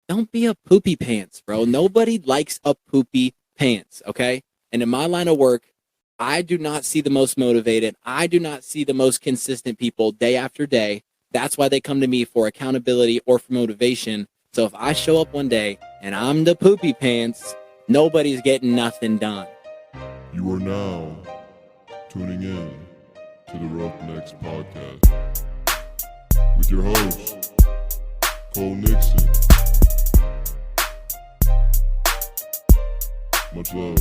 don't be a poopy pants, bro. Nobody likes a poopy pants, okay? And in my line of work, I do not see the most motivated. I do not see the most consistent people day after day. That's why they come to me for accountability or for motivation. So if I show up one day and I'm the poopy pants, nobody's getting nothing done. You are now tuning in to the Roughnecks Podcast with your host, Cole Nixon. Much love.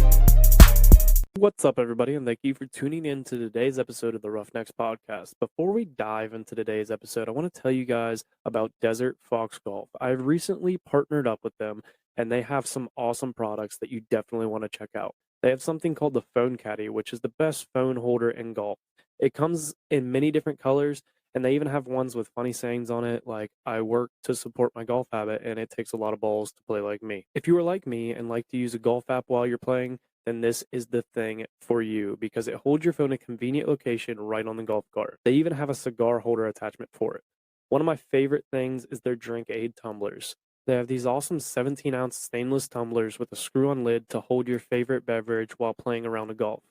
What's up, everybody, and thank you for tuning in to today's episode of the Roughnecks Podcast. Before we dive into today's episode, I want to tell you guys about Desert Fox Golf. I've recently partnered up with them, and they have some awesome products that you definitely want to check out. They have something called the Phone Caddy, which is the best phone holder in golf. It comes in many different colors, and they even have ones with funny sayings on it, like, I work to support my golf habit, and it takes a lot of balls to play like me. If you are like me and like to use a golf app while you're playing, then this is the thing for you because it holds your phone in a convenient location right on the golf cart. They even have a cigar holder attachment for it. One of my favorite things is their drink aid tumblers. They have these awesome 17-ounce stainless tumblers with a screw-on lid to hold your favorite beverage while playing around a golf.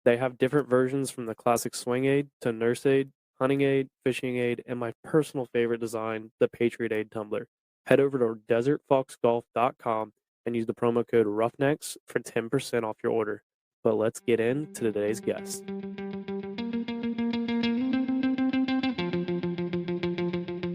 They have different versions from the classic swing aid to nurse aid, hunting aid, fishing aid, and my personal favorite design, the Patriot Aid tumbler. Head over to desertfoxgolf.com and use the promo code Roughnecks for 10% off your order. But let's get into today's guest.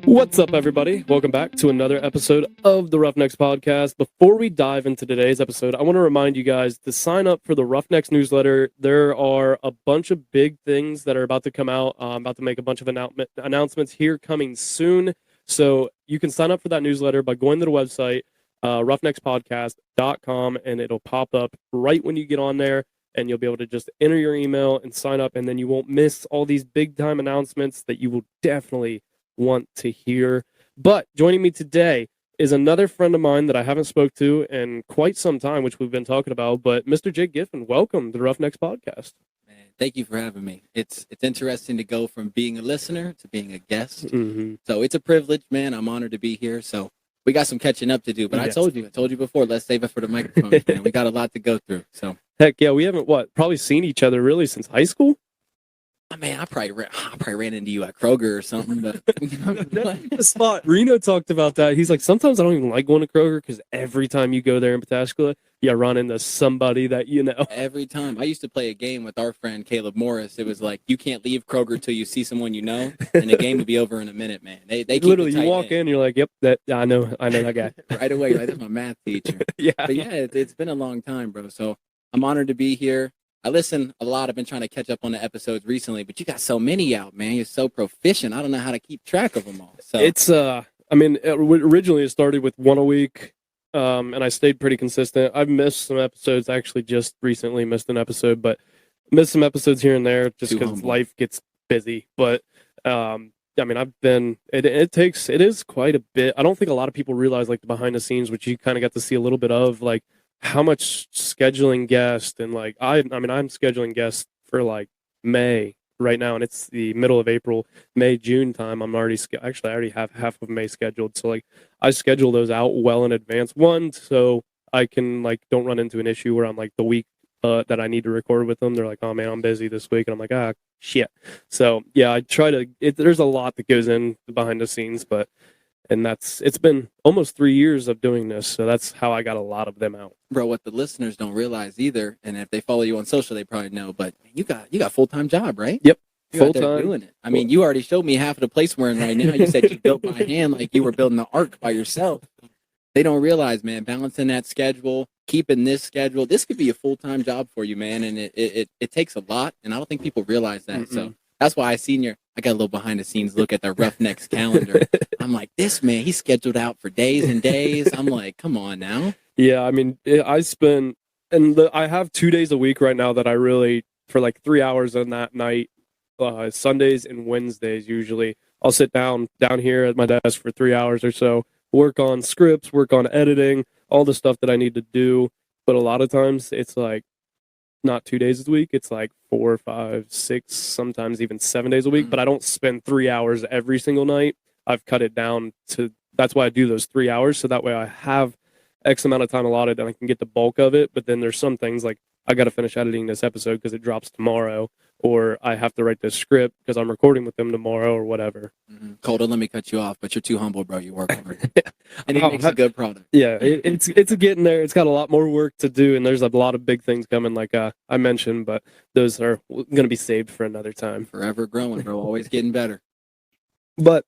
What's up, everybody? Welcome back to another episode of the Roughnecks Podcast. Before we dive into today's episode, I want to remind you guys to sign up for the Roughnecks newsletter. There are a bunch of big things that are about to come out. I'm about to make a bunch of announcements here coming soon. So you can sign up for that newsletter by going to the website, roughneckspodcast.com, and it'll pop up right when you get on there, and you'll be able to just enter your email and sign up, and then you won't miss all these big time announcements that you will definitely want to hear. But joining me today is another friend of mine that I haven't spoke to in quite some time, which we've been talking about, but Mr. Jake Giffin, welcome to the Roughnecks Podcast. Man, thank you for having me. It's interesting to go from being a listener to being a guest. Mm-hmm. So it's a privilege, man. I'm honored to be here. So we got some catching up to do, but Yes. I told you before, let's save it for the microphone, man. We got a lot to go through. So Heck yeah, we haven't, probably seen each other really since high school? I probably ran into you at Kroger or something, but That's the spot. Reno talked about that. He's like, sometimes I don't even like going to Kroger because every time you go there in Pataskala, you run into somebody that you know. every time. I used to play a game with our friend Caleb Morris. It was like, you can't leave Kroger till you see someone you know, and the game would be over in a minute, man. They keep Literally, it you tight walk in, you're like, yep, I know that guy. right away. Like, that's my math teacher. Yeah. But yeah, it's been a long time, bro. So I'm honored to be here. I listen a lot. I've been trying to catch up on the episodes recently, but you got so many out, man. You're so proficient. I don't know how to keep track of them all. So It's, originally it started with one a week, and I stayed pretty consistent. I've missed some episodes, actually just recently missed an episode, but missed some episodes here and there just Too because humble. life gets busy. But, it is quite a bit. I don't think a lot of people realize, like, the behind the scenes, which you kind of got to see a little bit of, like, how much scheduling guests and like I'm scheduling guests for like May right now, and it's the middle of April, May, June time. I'm already I already have half of May scheduled, so like I schedule those out well in advance. One, so I can like don't run into an issue where I'm like the week that I need to record with them, they're like, oh man, I'm busy this week, and I'm like, shit. So yeah, I try to. There's a lot that goes in behind the scenes, but. And it's been almost 3 years of doing this, so that's how I got a lot of them out. bro, what the listeners don't realize either, and if they follow you on social, they probably know. But you got a full-time job, right? Yep, You're out there full-time. doing it. I mean, you already showed me half of the place we're in right now. You said you built by hand, like you were building the ark by yourself. They don't realize, man, balancing that schedule, keeping this schedule. This could be a full-time job for you, man, and it takes a lot, and I don't think people realize that. Mm-mm. So that's why I got a little behind-the-scenes look at the Roughnecks calendar. I'm like, this man, he's scheduled out for days and days. I'm like, come on now. Yeah, I mean, I have 2 days a week right now that I really, for like 3 hours on that night, Sundays and Wednesdays usually, I'll sit down here at my desk for 3 hours or so, work on scripts, work on editing, all the stuff that I need to do. But a lot of times it's like not 2 days a week, it's like 4, 5, 6, sometimes even 7 days a week. But I don't spend 3 hours every single night. I've cut it down to that's why I do those 3 hours. So that way I have X amount of time allotted and I can get the bulk of it. But then there's some things like I got to finish editing this episode because it drops tomorrow, or I have to write this script because I'm recording with them tomorrow or whatever. Mm-hmm. Colton, let me cut you off, but you're too humble, bro. You work hard. And it makes a good product. Yeah, it's getting there. It's got a lot more work to do, and there's a lot of big things coming, like I mentioned, but those are going to be saved for another time. Forever growing, bro. Always getting better. But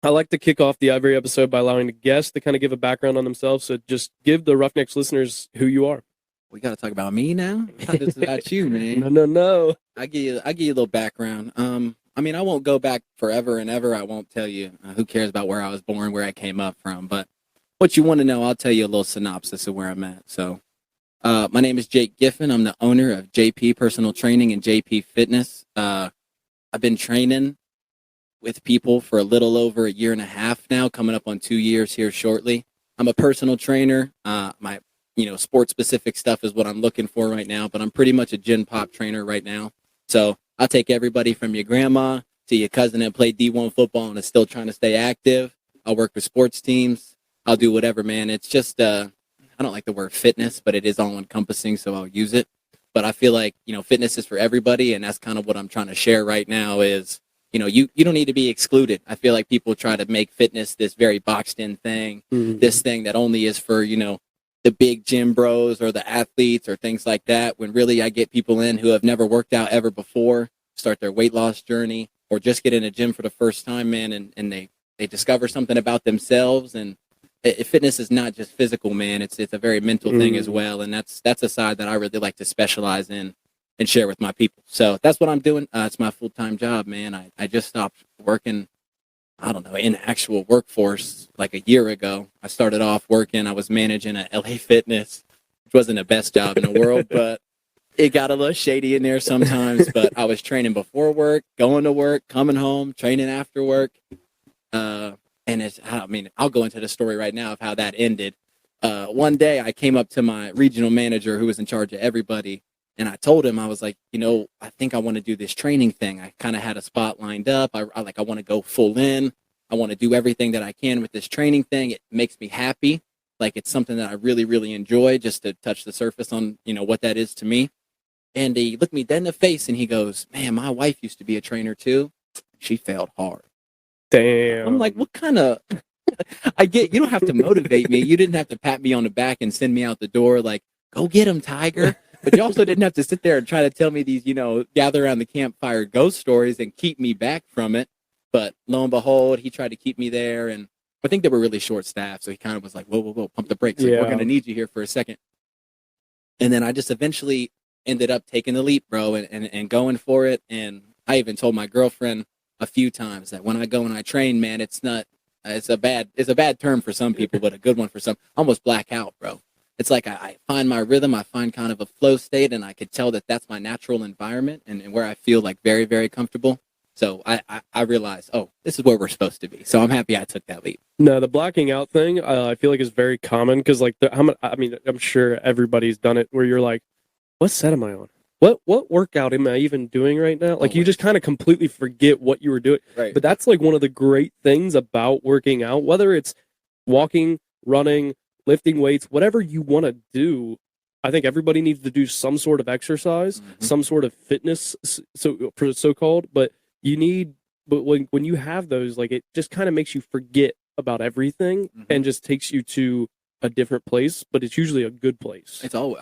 I like to kick off every episode by allowing the guests to kind of give a background on themselves. So just give the Roughnecks listeners who you are. We got to talk about me now? I thought this was about you, man. No. I give you a little background. I mean, I won't go back forever and ever. I won't tell you. Who cares about where I was born, where I came up from? But what you want to know, I'll tell you a little synopsis of where I'm at. So, my name is Jake Giffin. I'm the owner of JP Personal Training and JP Fitness. I've been training with people for a little over a year and a half now, coming up on 2 years here shortly. I'm a personal trainer. My sport specific stuff is what I'm looking for right now, but I'm pretty much a gym pop trainer right now. So I'll take everybody from your grandma to your cousin that played D1 football and is still trying to stay active. I'll work with sports teams. I'll do whatever, man. It's just, I don't like the word fitness, but it is all encompassing, so I'll use it. But I feel like, fitness is for everybody. And that's kind of what I'm trying to share right now is, you don't need to be excluded. I feel like people try to make fitness this very boxed in thing, this thing that only is for, the big gym bros or the athletes or things like that, when really I get people in who have never worked out ever before, start their weight loss journey, or just get in a gym for the first time, man, and they discover something about themselves. And fitness is not just physical, man. It's a very mental thing as well. And that's a side that I really like to specialize in and share with my people. So that's what I'm doing. It's my full-time job, man. I just stopped working, I don't know, in actual workforce like a year ago. I started off working, I was managing a LA Fitness, which wasn't the best job in the world, but it got a little shady in there sometimes. But I was training before work, going to work, coming home, training after work. And I'll go into the story right now of how that ended. One day I came up to my regional manager who was in charge of everybody, and I told him, I was like, I think I want to do this training thing. I kind of had a spot lined up. I want to go full in. I want to do everything that I can with this training thing. It makes me happy. Like, it's something that I really, really enjoy, just to touch the surface on, what that is to me. And he looked me dead in the face and he goes, man, my wife used to be a trainer too. She failed hard. Damn. I'm like, what kind of, you don't have to motivate me. You didn't have to pat me on the back and send me out the door like, go get him, Tiger. But you also didn't have to sit there and try to tell me these, gather around the campfire ghost stories and keep me back from it. But lo and behold, he tried to keep me there. And I think they were really short staffed. So he kind of was like, whoa, pump the brakes. Like, we're going to need you here for a second. And then I just eventually ended up taking the leap, bro, and going for it. And I even told my girlfriend a few times that when I go and I train, man, it's a bad term for some people, but a good one for some. I almost black out, bro. It's like I find my rhythm, I find kind of a flow state, and I could tell that that's my natural environment and where I feel like very, very comfortable. So I realized, this is where we're supposed to be. So I'm happy I took that leap. No, the blacking out thing, I feel like is very common because, like, I'm sure everybody's done it where you're like, what set am I on? What workout am I even doing right now? Like, you just kind of completely forget what you were doing. Right. But that's like one of the great things about working out, whether it's walking, running, lifting weights, whatever you want to do. I think everybody needs to do some sort of exercise, some sort of fitness, so-called. But when you have those, like, it just kind of makes you forget about everything and just takes you to a different place. But it's usually a good place. It's always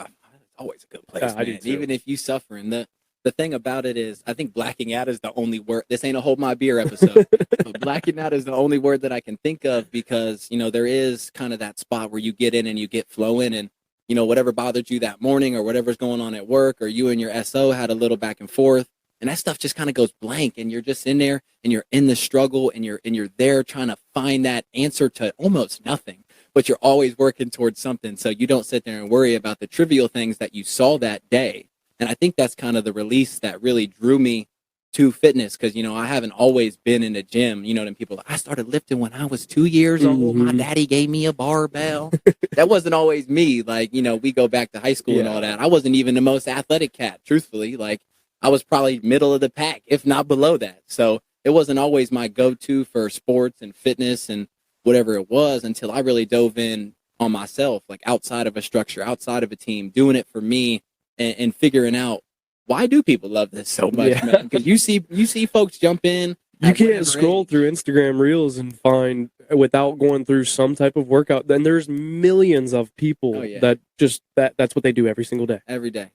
a good place, man. I do too. Even if you suffer. And the thing about it is, I think blacking out is the only word. This ain't a hold my beer episode. But blacking out is the only word that I can think of because, there is kind of that spot where you get in and you get flowing and, whatever bothered you that morning or whatever's going on at work or you and your SO had a little back and forth. And that stuff just kind of goes blank and you're just in there and you're in the struggle and you're there trying to find that answer to almost nothing, but you're always working towards something. So you don't sit there and worry about the trivial things that you saw that day. And I think that's kind of the release that really drew me to fitness. Cause I haven't always been in a gym, and people, I started lifting when I was 2 years old. My daddy gave me a barbell. That wasn't always me. Like, we go back to high school and all that. I wasn't even the most athletic cat, truthfully. Like, I was probably middle of the pack, if not below that. So it wasn't always my go-to for sports and fitness. And whatever it was, until I really dove in on myself, like outside of a structure, outside of a team, doing it for me, and figuring out, why do people love this so much, Yeah. man? Because you see folks jump in. You at can't whatever scroll age. through Instagram Reels and find without going through some type of workout. Then there's millions of people Oh, yeah. that just that's what they do every single day. every day,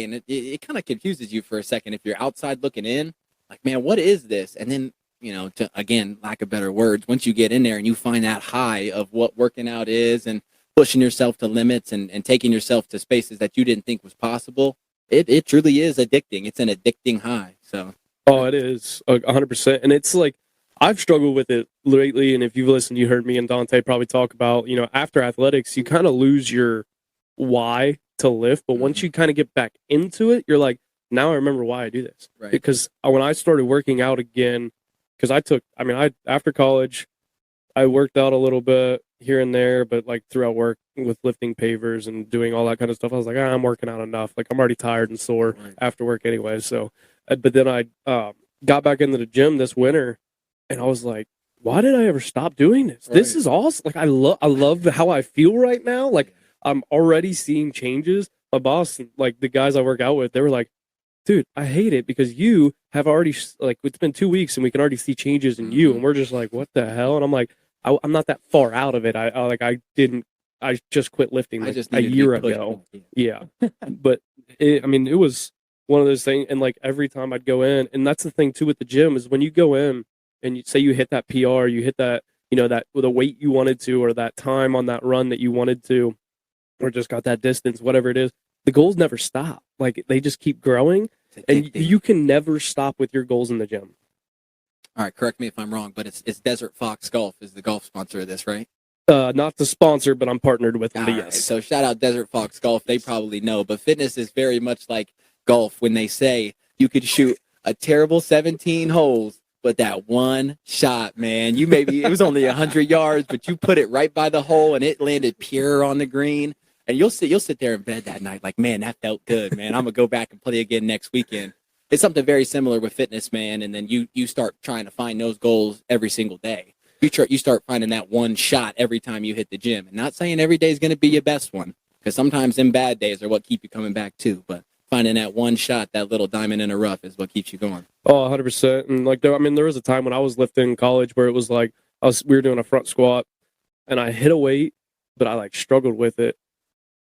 and it kind of confuses you for a second if you're outside looking in, like, man, what is this? And then, to, again, lack of better words, once you get in there and you find that high of what working out is, and pushing yourself to limits, and taking yourself to spaces that you didn't think was possible, it truly is addicting. It's an addicting high. So Oh, it is 100%, and it's like I've struggled with it lately. And if you've listened, you heard me and Dante probably talk about, after athletics, you kind of lose your why to lift, but once you kind of get back into it, you're like, now I remember why I do this. Right. Because when I started working out again, because I after college, I worked out a little bit here and there, but like throughout work with lifting pavers and doing all that kind of stuff, I was like, I'm working out enough. Like I'm already tired and sore Right. after work anyway. So, but then I got back into the gym this winter, and I was like, why did I ever stop doing this? Right. This is awesome. Like I love how I feel right now. Like I'm already seeing changes. My boss, like the guys I work out with, they were like, dude, I hate it because you have already, like, it's been 2 weeks and we can already see changes in you. And we're just like, what the hell? And I'm like, I'm not that far out of it. I just quit lifting like a year ago. Yeah. But it was one of those things. And like every time I'd go in, and that's the thing too with the gym, is when you go in and you say you hit that PR, you hit that, that with the weight you wanted to, or that time on that run that you wanted to, or just got that distance, whatever it is, the goals never stop. Like they just keep growing, and you can never stop with your goals in the gym. All right, correct me if I'm wrong, but it's Desert Fox Golf is the golf sponsor of this, right? Not the sponsor, but I'm partnered with them. But yes. Right. So shout out Desert Fox Golf. They probably know, but fitness is very much like golf when they say you could shoot a terrible 17 holes, but that one shot, man, it was only 100 yards, but you put it right by the hole and it landed pure on the green. And you'll sit there in bed that night like, man, that felt good, man. I'm gonna go back and play again next weekend. It's something very similar with fitness, man. And then you start trying to find those goals every single day. You start finding that one shot every time you hit the gym. And not saying every day is going to be your best one, because sometimes them bad days are what keep you coming back too. But finding that one shot, that little diamond in the rough, is what keeps you going. Oh, 100%. And like, there was a time when I was lifting in college where it was like we were doing a front squat, and I hit a weight, but I like struggled with it,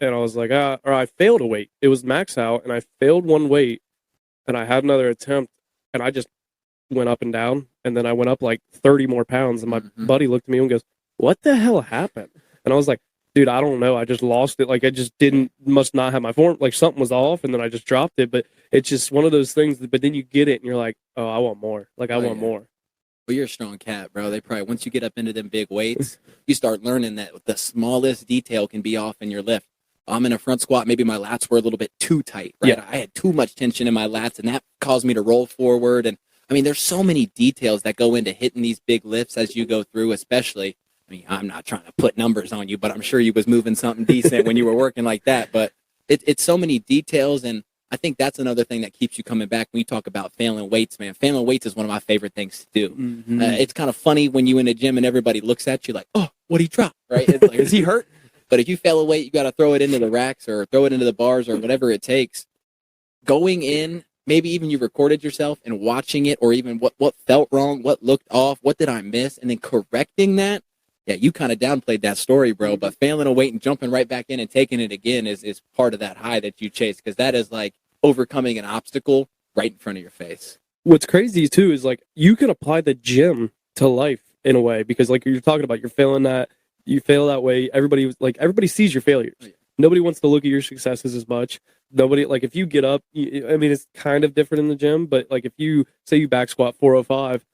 and I was like, or I failed a weight. It was max out, and I failed one weight, and I had another attempt, and I just went up and down, and then I went up like 30 more pounds, and my buddy looked at me and goes, what the hell happened? And I was like, dude, I don't know. I just lost it. Like I just must not have my form. Like something was off, and then I just dropped it. But it's just one of those things but then you get it and you're like, oh, I want more. Like I want more. Well, you're a strong cat, bro. They probably, once you get up into them big weights, you start learning that the smallest detail can be off in your lift. I'm in a front squat. Maybe my lats were a little bit too tight, right? Yeah. I had too much tension in my lats, and that caused me to roll forward. And I mean, there's so many details that go into hitting these big lifts as you go through, especially. I mean, I'm not trying to put numbers on you, but I'm sure you was moving something decent when you were working like that. But it's so many details, and I think that's another thing that keeps you coming back when you talk about failing weights, man. Failing weights is one of my favorite things to do. It's kind of funny when you in a gym and everybody looks at you like, oh, what'd he drop, right? It's like, is he hurt? But if you fail a weight, you got to throw it into the racks or throw it into the bars or whatever it takes. Going in, maybe even you recorded yourself and watching it, or even what felt wrong, what looked off, what did I miss, and then correcting that. Yeah, you kind of downplayed that story, bro. But failing a weight and jumping right back in and taking it again is part of that high that you chase, because that is like overcoming an obstacle right in front of your face. What's crazy too is like you can apply the gym to life in a way, because like you're talking about, you're failing that. You fail that way. Everybody sees your failures. Oh, yeah. Nobody wants to look at your successes as much. Nobody, like if you get up, I mean, it's kind of different in the gym, but like if you say you back squat 405,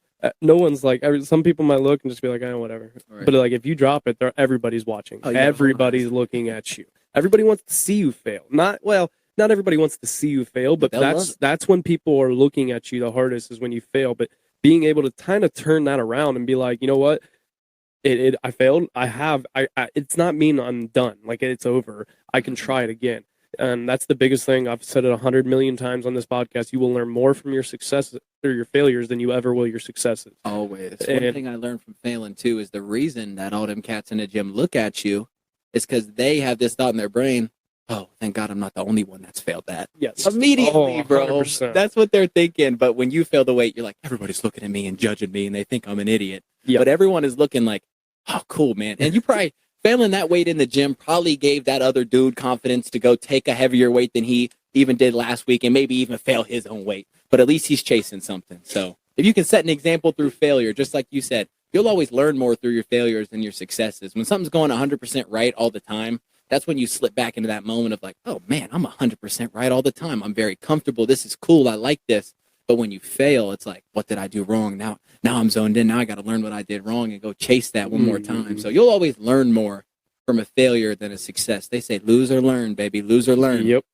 no one's like, some people might look and just be like, oh, whatever. Right. But like if you drop it, everybody's watching. Oh, yeah, everybody's looking at you. Everybody wants to see you fail. Not everybody wants to see you fail, but that's when people are looking at you the hardest, is when you fail. But being able to kind of turn that around and be like, you know what? I failed. It's not mean I'm done. Like it's over. I can try it again. And that's the biggest thing. I've said it 100 million times on this podcast. You will learn more from your successes through your failures than you ever will your successes. Always. One thing I learned from failing too is the reason that all them cats in the gym look at you is because they have this thought in their brain. Oh, thank God I'm not the only one that's failed that. Yes. Immediately, bro. 100%. That's what they're thinking. But when you fail the weight, you're like, everybody's looking at me and judging me and they think I'm an idiot. Yep. But everyone is looking like, oh, cool, man. And you probably failing that weight in the gym probably gave that other dude confidence to go take a heavier weight than he even did last week and maybe even fail his own weight. But at least he's chasing something. So if you can set an example through failure, just like you said, you'll always learn more through your failures than your successes. When something's going 100% right all the time, that's when you slip back into that moment of like, oh man, I'm 100% right all the time. I'm very comfortable. This is cool. I like this. But when you fail, it's like, what did I do wrong? Now I'm zoned in. Now I got to learn what I did wrong and go chase that one more time. So you'll always learn more from a failure than a success. They say lose or learn, baby. Lose or learn. Yep.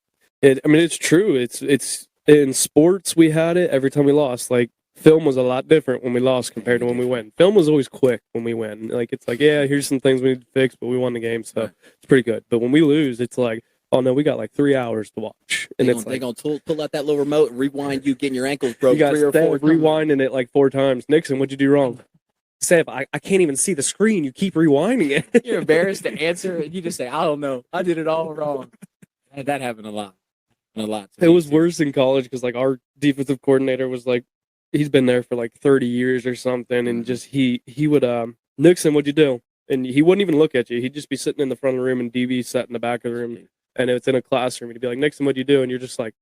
It's true. It's in sports we had it every time we lost. Like film was a lot different when we lost compared to when we win. Film was always quick when we win. Like it's like, yeah, here's some things we need to fix, but we won the game, so it's pretty good. But when we lose, it's like, oh no, we got like 3 hours to watch, and They're gonna pull out that little remote and rewind you getting your ankles broke. You got 3 or 4 rewinding it like 4 times. Nixon, what'd you do wrong? Seb, I can't even see the screen. You keep rewinding it. You're embarrassed to answer, and you just say, I don't know. I did it all wrong. That happened a lot. It was worse in college because like our defensive coordinator was like, he's been there for like 30 years or something, and just he would Nixon, what'd you do? And he wouldn't even look at you. He'd just be sitting in the front of the room, and DB sat in the back of the room, and it's in a classroom. He'd be like, Nixon, what'd you do? And you're just like,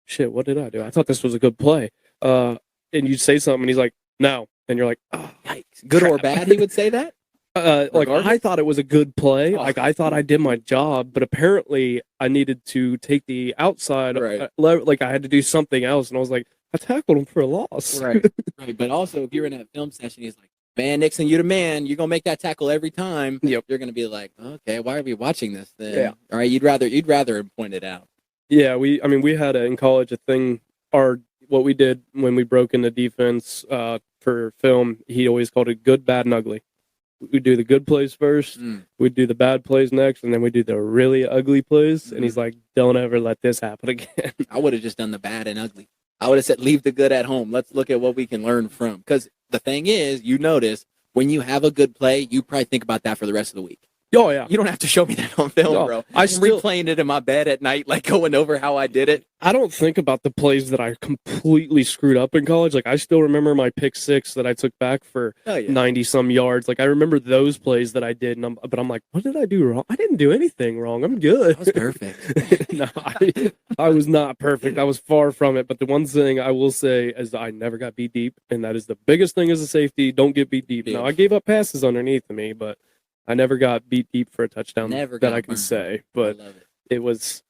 shit, what did I do? I thought this was a good play. And you'd say something, and he's like, no. And you're like, oh, yikes. Good or bad, he would say that? Like I thought it was a good play. Like I thought I did my job, but apparently I needed to take the outside. Like I had to do something else, and I was like, I tackled him for a loss. Right. But also, if you're in that film session, he's like, man, Nixon, you're the man. You're gonna make that tackle every time. Yep. You're gonna be like, okay, why are we watching this then? Yeah. All right. You'd rather him point it out. Yeah. We had in college a thing. What we did when we broke into defense for film, he always called it good, bad, and ugly. We'd do the good plays first, we'd do the bad plays next, and then we'd do the really ugly plays. And he's like, don't ever let this happen again. I would have just done the bad and ugly. I would have said, leave the good at home. Let's look at what we can learn from. Because the thing is, you notice, when you have a good play, you probably think about that for the rest of the week. Oh, yeah. You don't have to show me that on film, bro. I'm replaying it in my bed at night, like going over how I did it. I don't think about the plays that I completely screwed up in college. Like, I still remember my pick six that I took back for 90-some yards. Like, I remember those plays that I did, but I'm like, what did I do wrong? I didn't do anything wrong. I'm good. I was perfect. No, I was not perfect. I was far from it. But the one thing I will say is I never got beat deep, and that is the biggest thing as a safety. Don't get beat deep. Now, I gave up passes underneath of me, but I never got beat deep for a touchdown that I can say, but it was,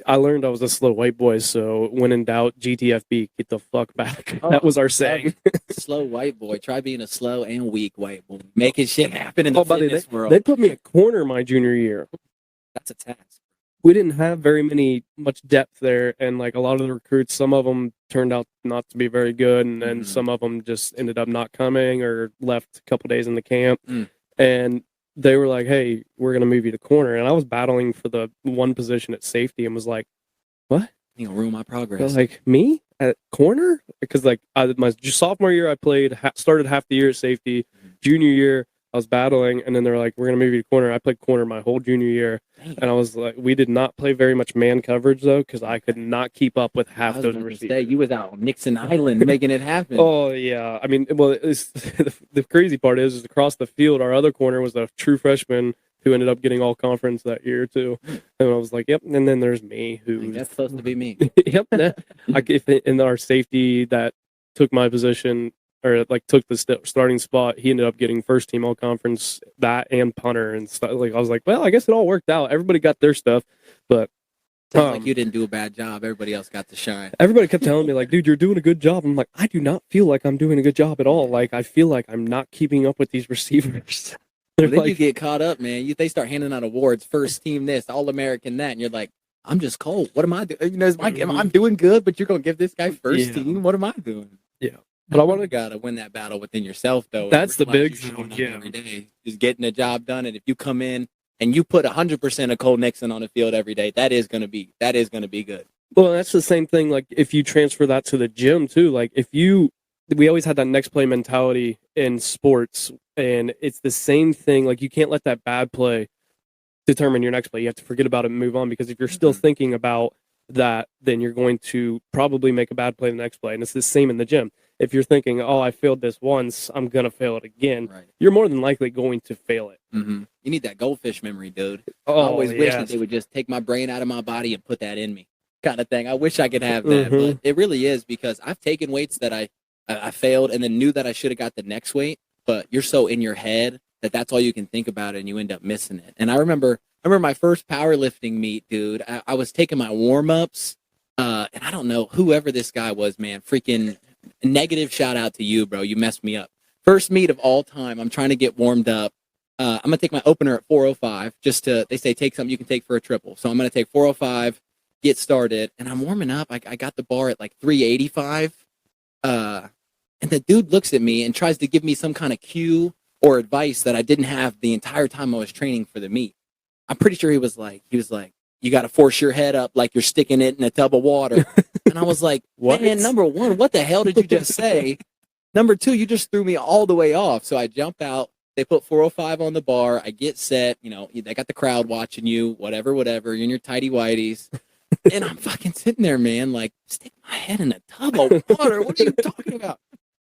I learned I was a slow white boy. So when in doubt, GTFB, get the fuck back. That was our saying. Slow white boy. Try being a slow and weak white boy. Making shit happen in the fitness world. They put me at corner my junior year. That's a task. We didn't have much depth there. And like a lot of the recruits, some of them turned out not to be very good. And then some of them just ended up not coming or left a couple days in the camp. And they were like, hey, we're going to move you to corner. And I was battling for the one position at safety and was like, what? You're going to ruin my progress. They're like, me? At corner? Because like my sophomore year, I started half the year at safety. Junior year, I was battling. And then they're like, we're going to move you to corner. I played corner my whole junior year. Dang. And I was like, we did not play very much man coverage, though, because I could not keep up with half those receivers. You was out on Nixon Island making it happen. Oh, yeah. I mean, well, the crazy part is across the field, our other corner was a true freshman who ended up getting all conference that year, too. And I was like, yep. And then there's me. That's supposed to be me. Yep. In our safety that took my position, or like took the starting spot, he ended up getting first team all conference, that and punter and stuff. Like I was like, well, I guess it all worked out. Everybody got their stuff, but sounds like you didn't do a bad job. Everybody else got to shine. Everybody kept telling me like, dude, you're doing a good job. I'm like, I do not feel like I'm doing a good job at all. Like I feel like I'm not keeping up with these receivers. Then like, you get caught up, man. They start handing out awards, first team this, all American that, and you're like, I'm just cold. What am I doing? You know, I'm doing good, but you're gonna give this guy first team. What am I doing? Yeah. But I want to win that battle within yourself, though. That's the big thing. Yeah. Every day is getting the job done. And if you come in and you put 100% of Cole Nixon on the field every day, that is going to be good. Well, that's the same thing. Like if you transfer that to the gym too, like we always had that next play mentality in sports, and it's the same thing. Like you can't let that bad play determine your next play. You have to forget about it and move on, because if you're still thinking about that, then you're going to probably make a bad play the next play. And it's the same in the gym. If you're thinking, oh, I failed this once, I'm going to fail it again, Right. you're more than likely going to fail it. You need that goldfish memory, dude. I Oh, always wish that yes. they would just take my brain out of my body and put that in me, kind of thing. I wish I could have that, but it really is, because I've taken weights that I failed and then knew that I should have got the next weight, but you're so in your head that that's all you can think about, and you end up missing it. And I remember my first powerlifting meet, dude. I was taking my warm-ups, and I don't know, whoever this guy was, man, freaking negative shout out to you, bro. You messed me up. First meet of all time. I'm trying to get warmed up. I'm going to take my opener at 405, they say take something you can take for a triple. So I'm going to take 405, get started, and I'm warming up. I got the bar at like 385. And the dude looks at me and tries to give me some kind of cue or advice that I didn't have the entire time I was training for the meet. I'm pretty sure he was like, you got to force your head up like you're sticking it in a tub of water. And I was like, What? man, number one, what the hell did you just say? Number two, you just threw me all the way off. So I jump out. They put 405 on the bar. I get set. You know, they got the crowd watching you, whatever. You're in your tighty whities. And I'm fucking sitting there, man, like, stick my head in a tub of water. What are you talking about?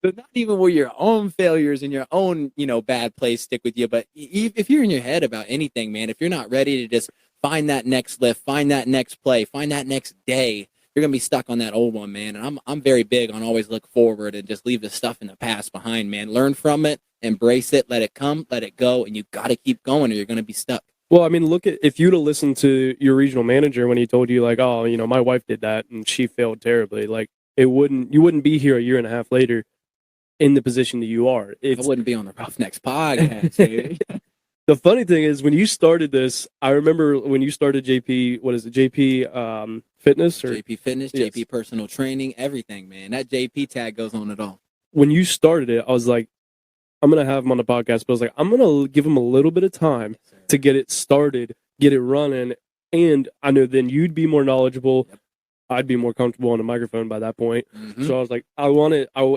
But not even where your own failures and your own, bad plays stick with you. But if you're in your head about anything, man, if you're not ready to just find that next lift, find that next play, find that next day, you're going to be stuck on that old one, man. And I'm very big on always look forward and just leave the stuff in the past behind, man. Learn from it, embrace it, let it come, let it go, and you got to keep going or you're going to be stuck. Well, I mean, look at, if you'd have listened to your regional manager when he told you, like, oh, my wife did that and she failed terribly, like, you wouldn't be here a year and a half later in the position that you are. I wouldn't be on the Rough Necks podcast, dude. The funny thing is, when you started this, I remember when you started JP, what is it, JP Fitness? Or JP Fitness, Yes. JP Personal Training, everything, man. That JP tag goes on it all. When you started it, I was like, I'm going to have him on the podcast, but I was like, I'm going to give him a little bit of time to get it started, get it running, and I know then you'd be more knowledgeable. Yep. I'd be more comfortable on the microphone by that point. Mhm. So I was like,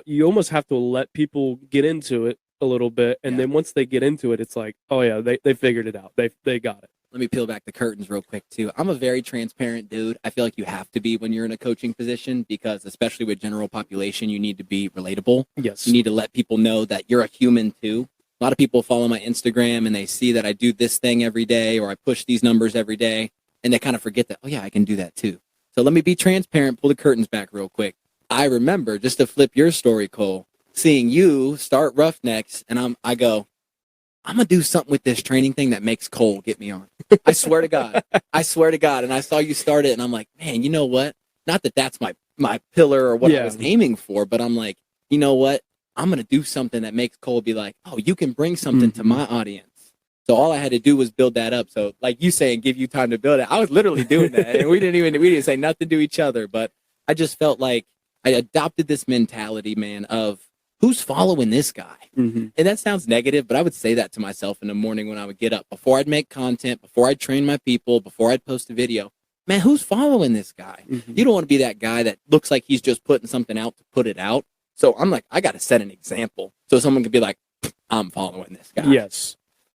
you almost have to let people get into it a little bit, and then once they get into it, it's like, oh yeah, they figured it out. They got it. Let me peel back the curtains real quick too. I'm a very transparent dude. I feel like you have to be when you're in a coaching position, because especially with general population, you need to be relatable. Yes. You need to let people know that you're a human too. A lot of people follow my Instagram and they see that I do this thing every day, or I push these numbers every day, and they kind of forget that, oh yeah, I can do that too. So let me be transparent, pull the curtains back real quick. I remember, just to flip your story, Cole, seeing you start Roughnecks, and I go, I'm going to do something with this training thing that makes Cole get me on. I swear to God. I swear to God. And I saw you start it, and I'm like, man, you know what? Not that that's my pillar or what I was aiming for, but I'm like, you know what? I'm going to do something that makes Cole be like, oh, you can bring something to my audience. So all I had to do was build that up. So like you saying, give you time to build it. I was literally doing that. And we didn't say nothing to each other, but I just felt like I adopted this mentality, man, of who's following this guy? And that sounds negative, but I would say that to myself in the morning when I would get up, before I'd make content, before I'd train my people, before I'd post a video. Man, who's following this guy? You don't want to be that guy that looks like he's just putting something out to put it out. So I'm like, I got to set an example so someone could be like, I'm following this guy. Yes.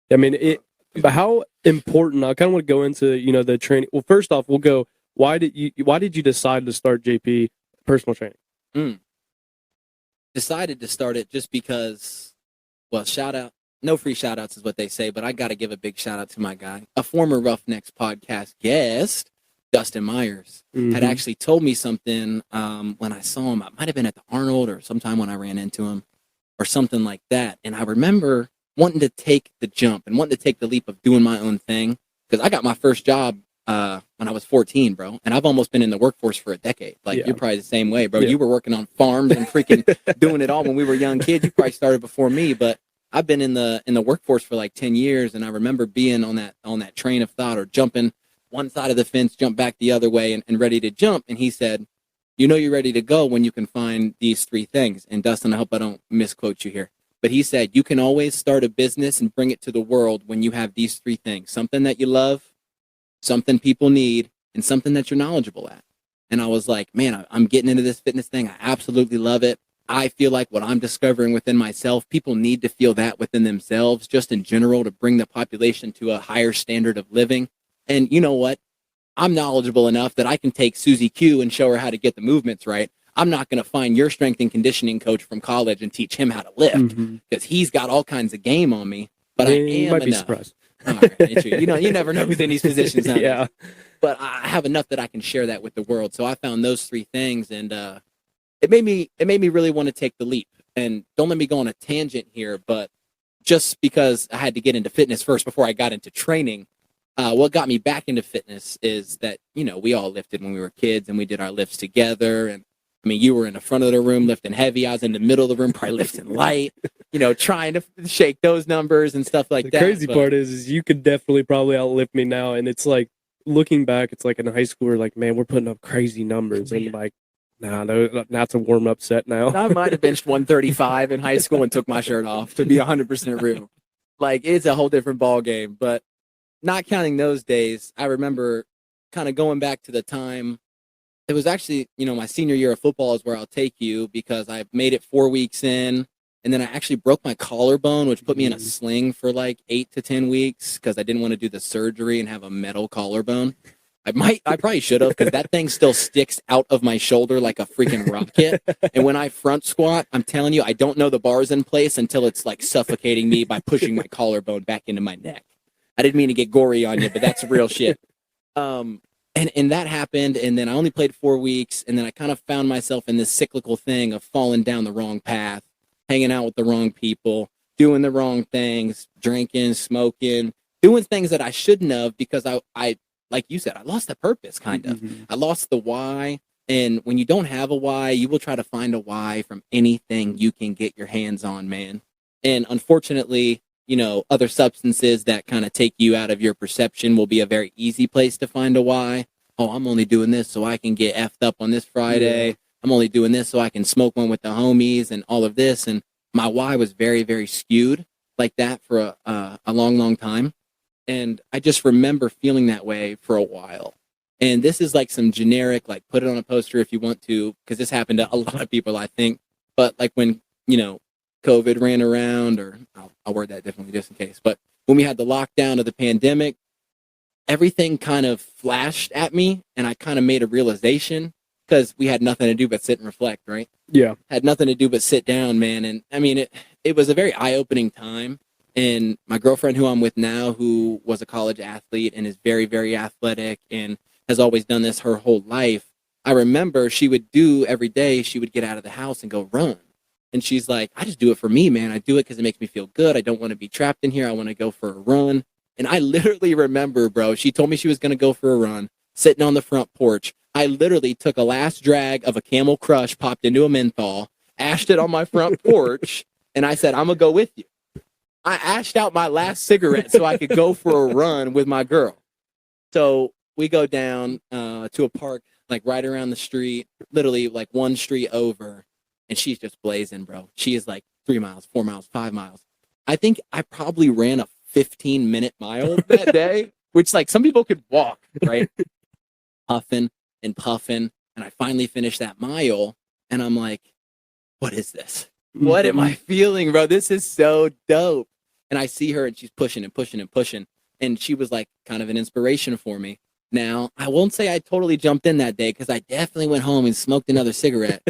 I mean, but how important, I kind of want to go into, the training. Well, first off, we'll go, why did you decide to start JP personal training? Decided to start it just because, well, shout out, no free shout outs is what they say, but I got to give a big shout out to my guy, a former Roughnecks podcast guest, Dustin Myers, had actually told me something when I saw him. I might have been at the Arnold or sometime when I ran into him or something like that. And I remember wanting to take the jump and wanting to take the leap of doing my own thing, because I got my first job when I was 14, bro. And I've almost been in the workforce for a decade. Like, you're probably the same way, bro. You were working on farms and freaking doing it all when we were young kids. You probably started before me, but I've been in the workforce for like 10 years. And I remember being on that train of thought, or jumping one side of the fence, jump back the other way, and ready to jump. And he said, you know, you're ready to go when you can find these three things. And Dustin, I hope I don't misquote you here, but he said, you can always start a business and bring it to the world when you have these three things: something that you love, something people need, and something that you're knowledgeable at. And I was like, man, I'm getting into this fitness thing. I absolutely love it. I feel like what I'm discovering within myself, people need to feel that within themselves, just in general, to bring the population to a higher standard of living. And you know what? I'm knowledgeable enough that I can take Susie Q and show her how to get the movements right. I'm not going to find your strength and conditioning coach from college and teach him how to lift because he's got all kinds of game on me. But I am might be enough. surprised. All right, you never know who's in these positions. Yeah. But I have enough that I can share that with the world. So I found those three things, and it made me really want to take the leap. And don't let me go on a tangent here, but just because I had to get into fitness first before I got into training, what got me back into fitness is that, we all lifted when we were kids and we did our lifts together. And I mean, you were in the front of the room lifting heavy. I was in the middle of the room, probably lifting light, trying to shake those numbers and stuff like that. The crazy part is you could definitely probably outlift me now. And it's like, looking back, it's like in high school, we're like, man, we're putting up crazy numbers. And like, nah, that's a warm up set now. I might have benched 135 in high school and took my shirt off, to be 100% real. Like, it's a whole different ball game. But not counting those days, I remember kind of going back to the time. It was actually, my senior year of football is where I'll take you, because I made it 4 weeks in, and then I actually broke my collarbone, which put me in a sling for like 8 to 10 weeks because I didn't want to do the surgery and have a metal collarbone. I probably should have, because that thing still sticks out of my shoulder like a freaking rocket. And when I front squat, I'm telling you, I don't know the bar's in place until it's like suffocating me by pushing my collarbone back into my neck. I didn't mean to get gory on you, but that's real shit. And that happened, and then I only played 4 weeks, and then I kind of found myself in this cyclical thing of falling down the wrong path, hanging out with the wrong people, doing the wrong things, drinking, smoking, doing things that I shouldn't have, because I like you said, I lost the purpose, kind of. I lost the why, and when you don't have a why, you will try to find a why from anything you can get your hands on, man. And unfortunately, other substances that kind of take you out of your perception will be a very easy place to find a why. Oh, I'm only doing this so I can get effed up on this Friday. Yeah. I'm only doing this so I can smoke one with the homies and all of this. And my why was very, very skewed like that for a long, long time. And I just remember feeling that way for a while. And this is like some generic, like, put it on a poster if you want to, because this happened to a lot of people, I think. But like when, COVID ran around, or I'll word that differently just in case. But when we had the lockdown of the pandemic, everything kind of flashed at me, and I kind of made a realization, because we had nothing to do but sit and reflect, right? Yeah. Had nothing to do but sit down, man. And I mean, it was a very eye-opening time. And my girlfriend, who I'm with now, who was a college athlete and is very, very athletic and has always done this her whole life, I remember she would do every day, she would get out of the house and go run. And she's like, I just do it for me, man. I do it because it makes me feel good. I don't want to be trapped in here. I want to go for a run. And I literally remember, bro, she told me she was going to go for a run, sitting on the front porch. I literally took a last drag of a Camel Crush, popped into a menthol, ashed it on my front porch, and I said, I'm going to go with you. I ashed out my last cigarette so I could go for a run with my girl. So we go down to a park, like right around the street, literally like one street over. And she's just blazing, bro. She is like 3 miles, 4 miles, 5 miles. I think I probably ran a 15-minute mile that day, which, like, some people could walk, right? Huffing and puffing. And I finally finished that mile. And I'm like, what is this? What am I feeling, bro? This is so dope. And I see her, and she's pushing and pushing and pushing. And she was like kind of an inspiration for me. Now, I won't say I totally jumped in that day, because I definitely went home and smoked another cigarette.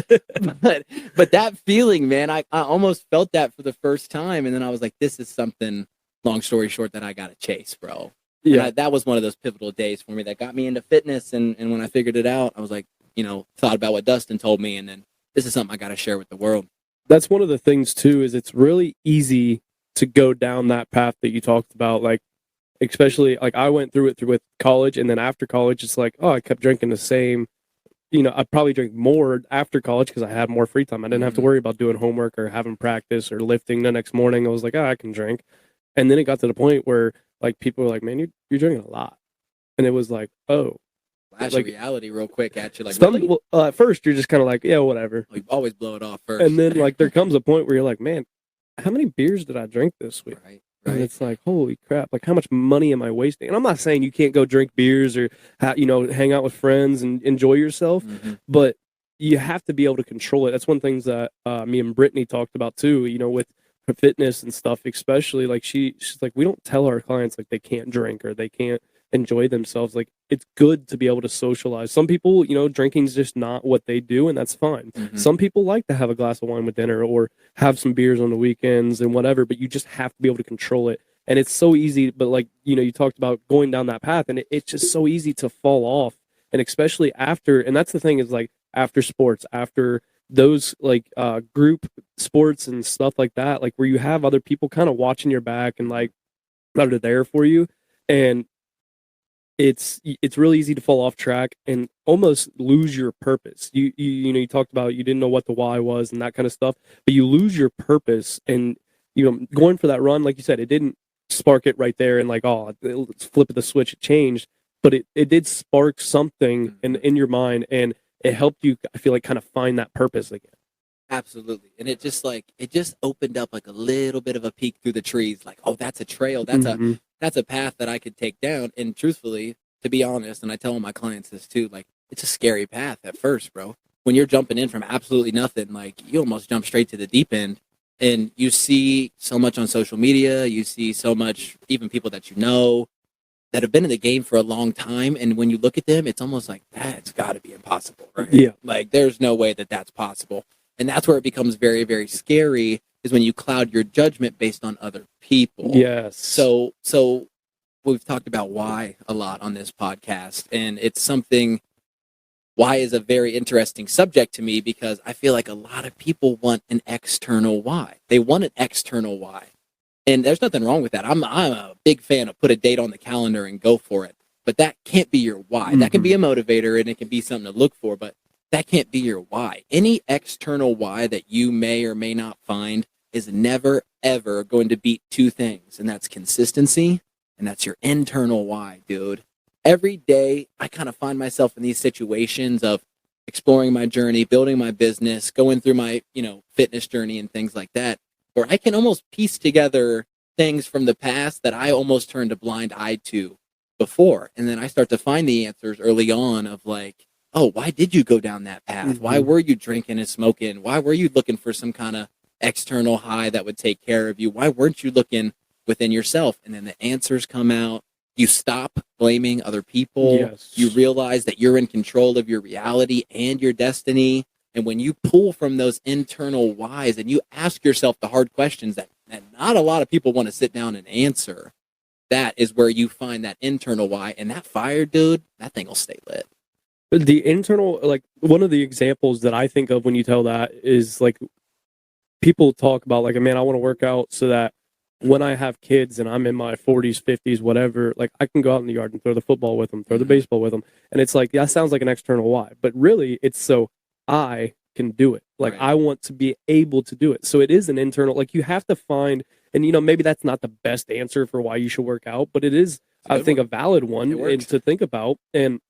but that feeling, man, I almost felt that for the first time. And then I was like, this is something, long story short, that I got to chase, bro. Yeah. That was one of those pivotal days for me that got me into fitness. And when I figured it out, I was like, thought about what Dustin told me. And then this is something I got to share with the world. That's one of the things, too, is it's really easy to go down that path that you talked about. Like, especially, like, I went through it with college, and then after college, it's like, I kept drinking the same. I probably drank more after college because I had more free time. I didn't have to worry about doing homework or having practice or lifting the next morning. I was like, I can drink. And then it got to the point where, like, people were like, man, you're drinking a lot. And it was like, flash like, reality real quick at you. Like, really? Well, at first, you're just kind of like, yeah, whatever. You always blow it off first. And then, like, there comes a point where you're like, man, how many beers did I drink this week? Right. And Right. it's like, holy crap, like how much money am I wasting? And I'm not saying you can't go drink beers or, hang out with friends and enjoy yourself, Mm-hmm. but you have to be able to control it. That's one thing that me and Brittany talked about too, with her fitness and stuff, especially like she's like, we don't tell our clients like they can't drink or they can't enjoy themselves. Like it's good to be able to socialize. Some people, drinking's just not what they do, and that's fine. Mm-hmm. Some people like to have a glass of wine with dinner or have some beers on the weekends and whatever, but you just have to be able to control it. And it's so easy, but like, you talked about going down that path, and it's just so easy to fall off. And especially after, and that's the thing is like after sports, after those like group sports and stuff like that, like where you have other people kind of watching your back and like that are there for you. And it's really easy to fall off track and almost lose your purpose. You talked about you didn't know what the why was and that kind of stuff, but you lose your purpose. And going for that run, like you said, it didn't spark it right there and like, oh, let's flip the switch, it changed, but it did spark something in your mind, and it helped you, I feel like, kind of find that purpose again. Absolutely. And it just opened up like a little bit of a peek through the trees, like, oh, that's a trail. That's a path that I could take down. And truthfully, to be honest, and I tell all my clients this too, like it's a scary path at first, bro. When you're jumping in from absolutely nothing, like you almost jump straight to the deep end, and you see so much on social media, you see so much, even people that you know that have been in the game for a long time, and when you look at them, it's almost like that's got to be impossible, right? Yeah. Like there's no way that that's possible. And that's where it becomes very, very scary, is when you cloud your judgment based on other people. Yes. So we've talked about why a lot on this podcast, and it's something, why is a very interesting subject to me, because I feel like a lot of people want an external why. They want an external why. And there's nothing wrong with that. I'm a big fan of put a date on the calendar and go for it. But that can't be your why. That can be a motivator and it can be something to look for, but that can't be your why. Any external why that you may or may not find is never, ever going to beat two things, and that's consistency, and that's your internal why, dude. Every day, I kind of find myself in these situations of exploring my journey, building my business, going through my, fitness journey and things like that, where I can almost piece together things from the past that I almost turned a blind eye to before. And then I start to find the answers early on of like, oh, why did you go down that path? Mm-hmm. Why were you drinking and smoking? Why were you looking for some kind of external high that would take care of you? Why weren't you looking within yourself? And then the answers come out. You stop blaming other people. Yes. You realize that you're in control of your reality and your destiny. And when you pull from those internal whys and you ask yourself the hard questions that not a lot of people want to sit down and answer, that is where you find that internal why. And that fire, dude, that thing will stay lit. The internal, like one of the examples that I think of when you tell that is like people talk about like, man, I want to work out so that when I have kids and I'm in my 40s, 50s, whatever, like I can go out in the yard and throw the football with them, throw the baseball with them. And it's like, that sounds like an external why, but really it's so I can do it. Like Right. I want to be able to do it. So it is an internal, like you have to find, and maybe that's not the best answer for why you should work out, but it is, I think, a valid one and to think about. And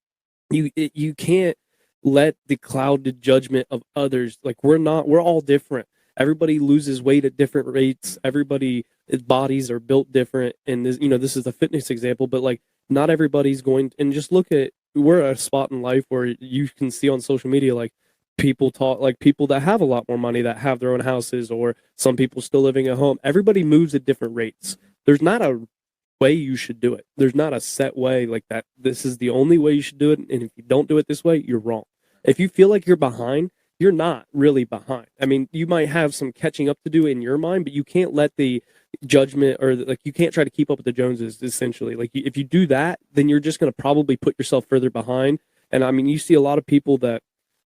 you can't let the clouded judgment of others, like we're all different. Everybody loses weight at different rates. Everybody's bodies are built different. And this is a fitness example, but like not everybody's going, and just look at, we're at a spot in life where you can see on social media, like people talk, like people that have a lot more money that have their own houses, or some people still living at home. Everybody moves at different rates. There's not a way you should do it. There's not a set way like that. This is the only way you should do it. And if you don't do it this way, you're wrong. If you feel like you're behind, you're not really behind. I mean, you might have some catching up to do in your mind, but you can't let the judgment or like you can't try to keep up with the Joneses. Essentially, like if you do that, then you're just going to probably put yourself further behind. And I mean, you see a lot of people that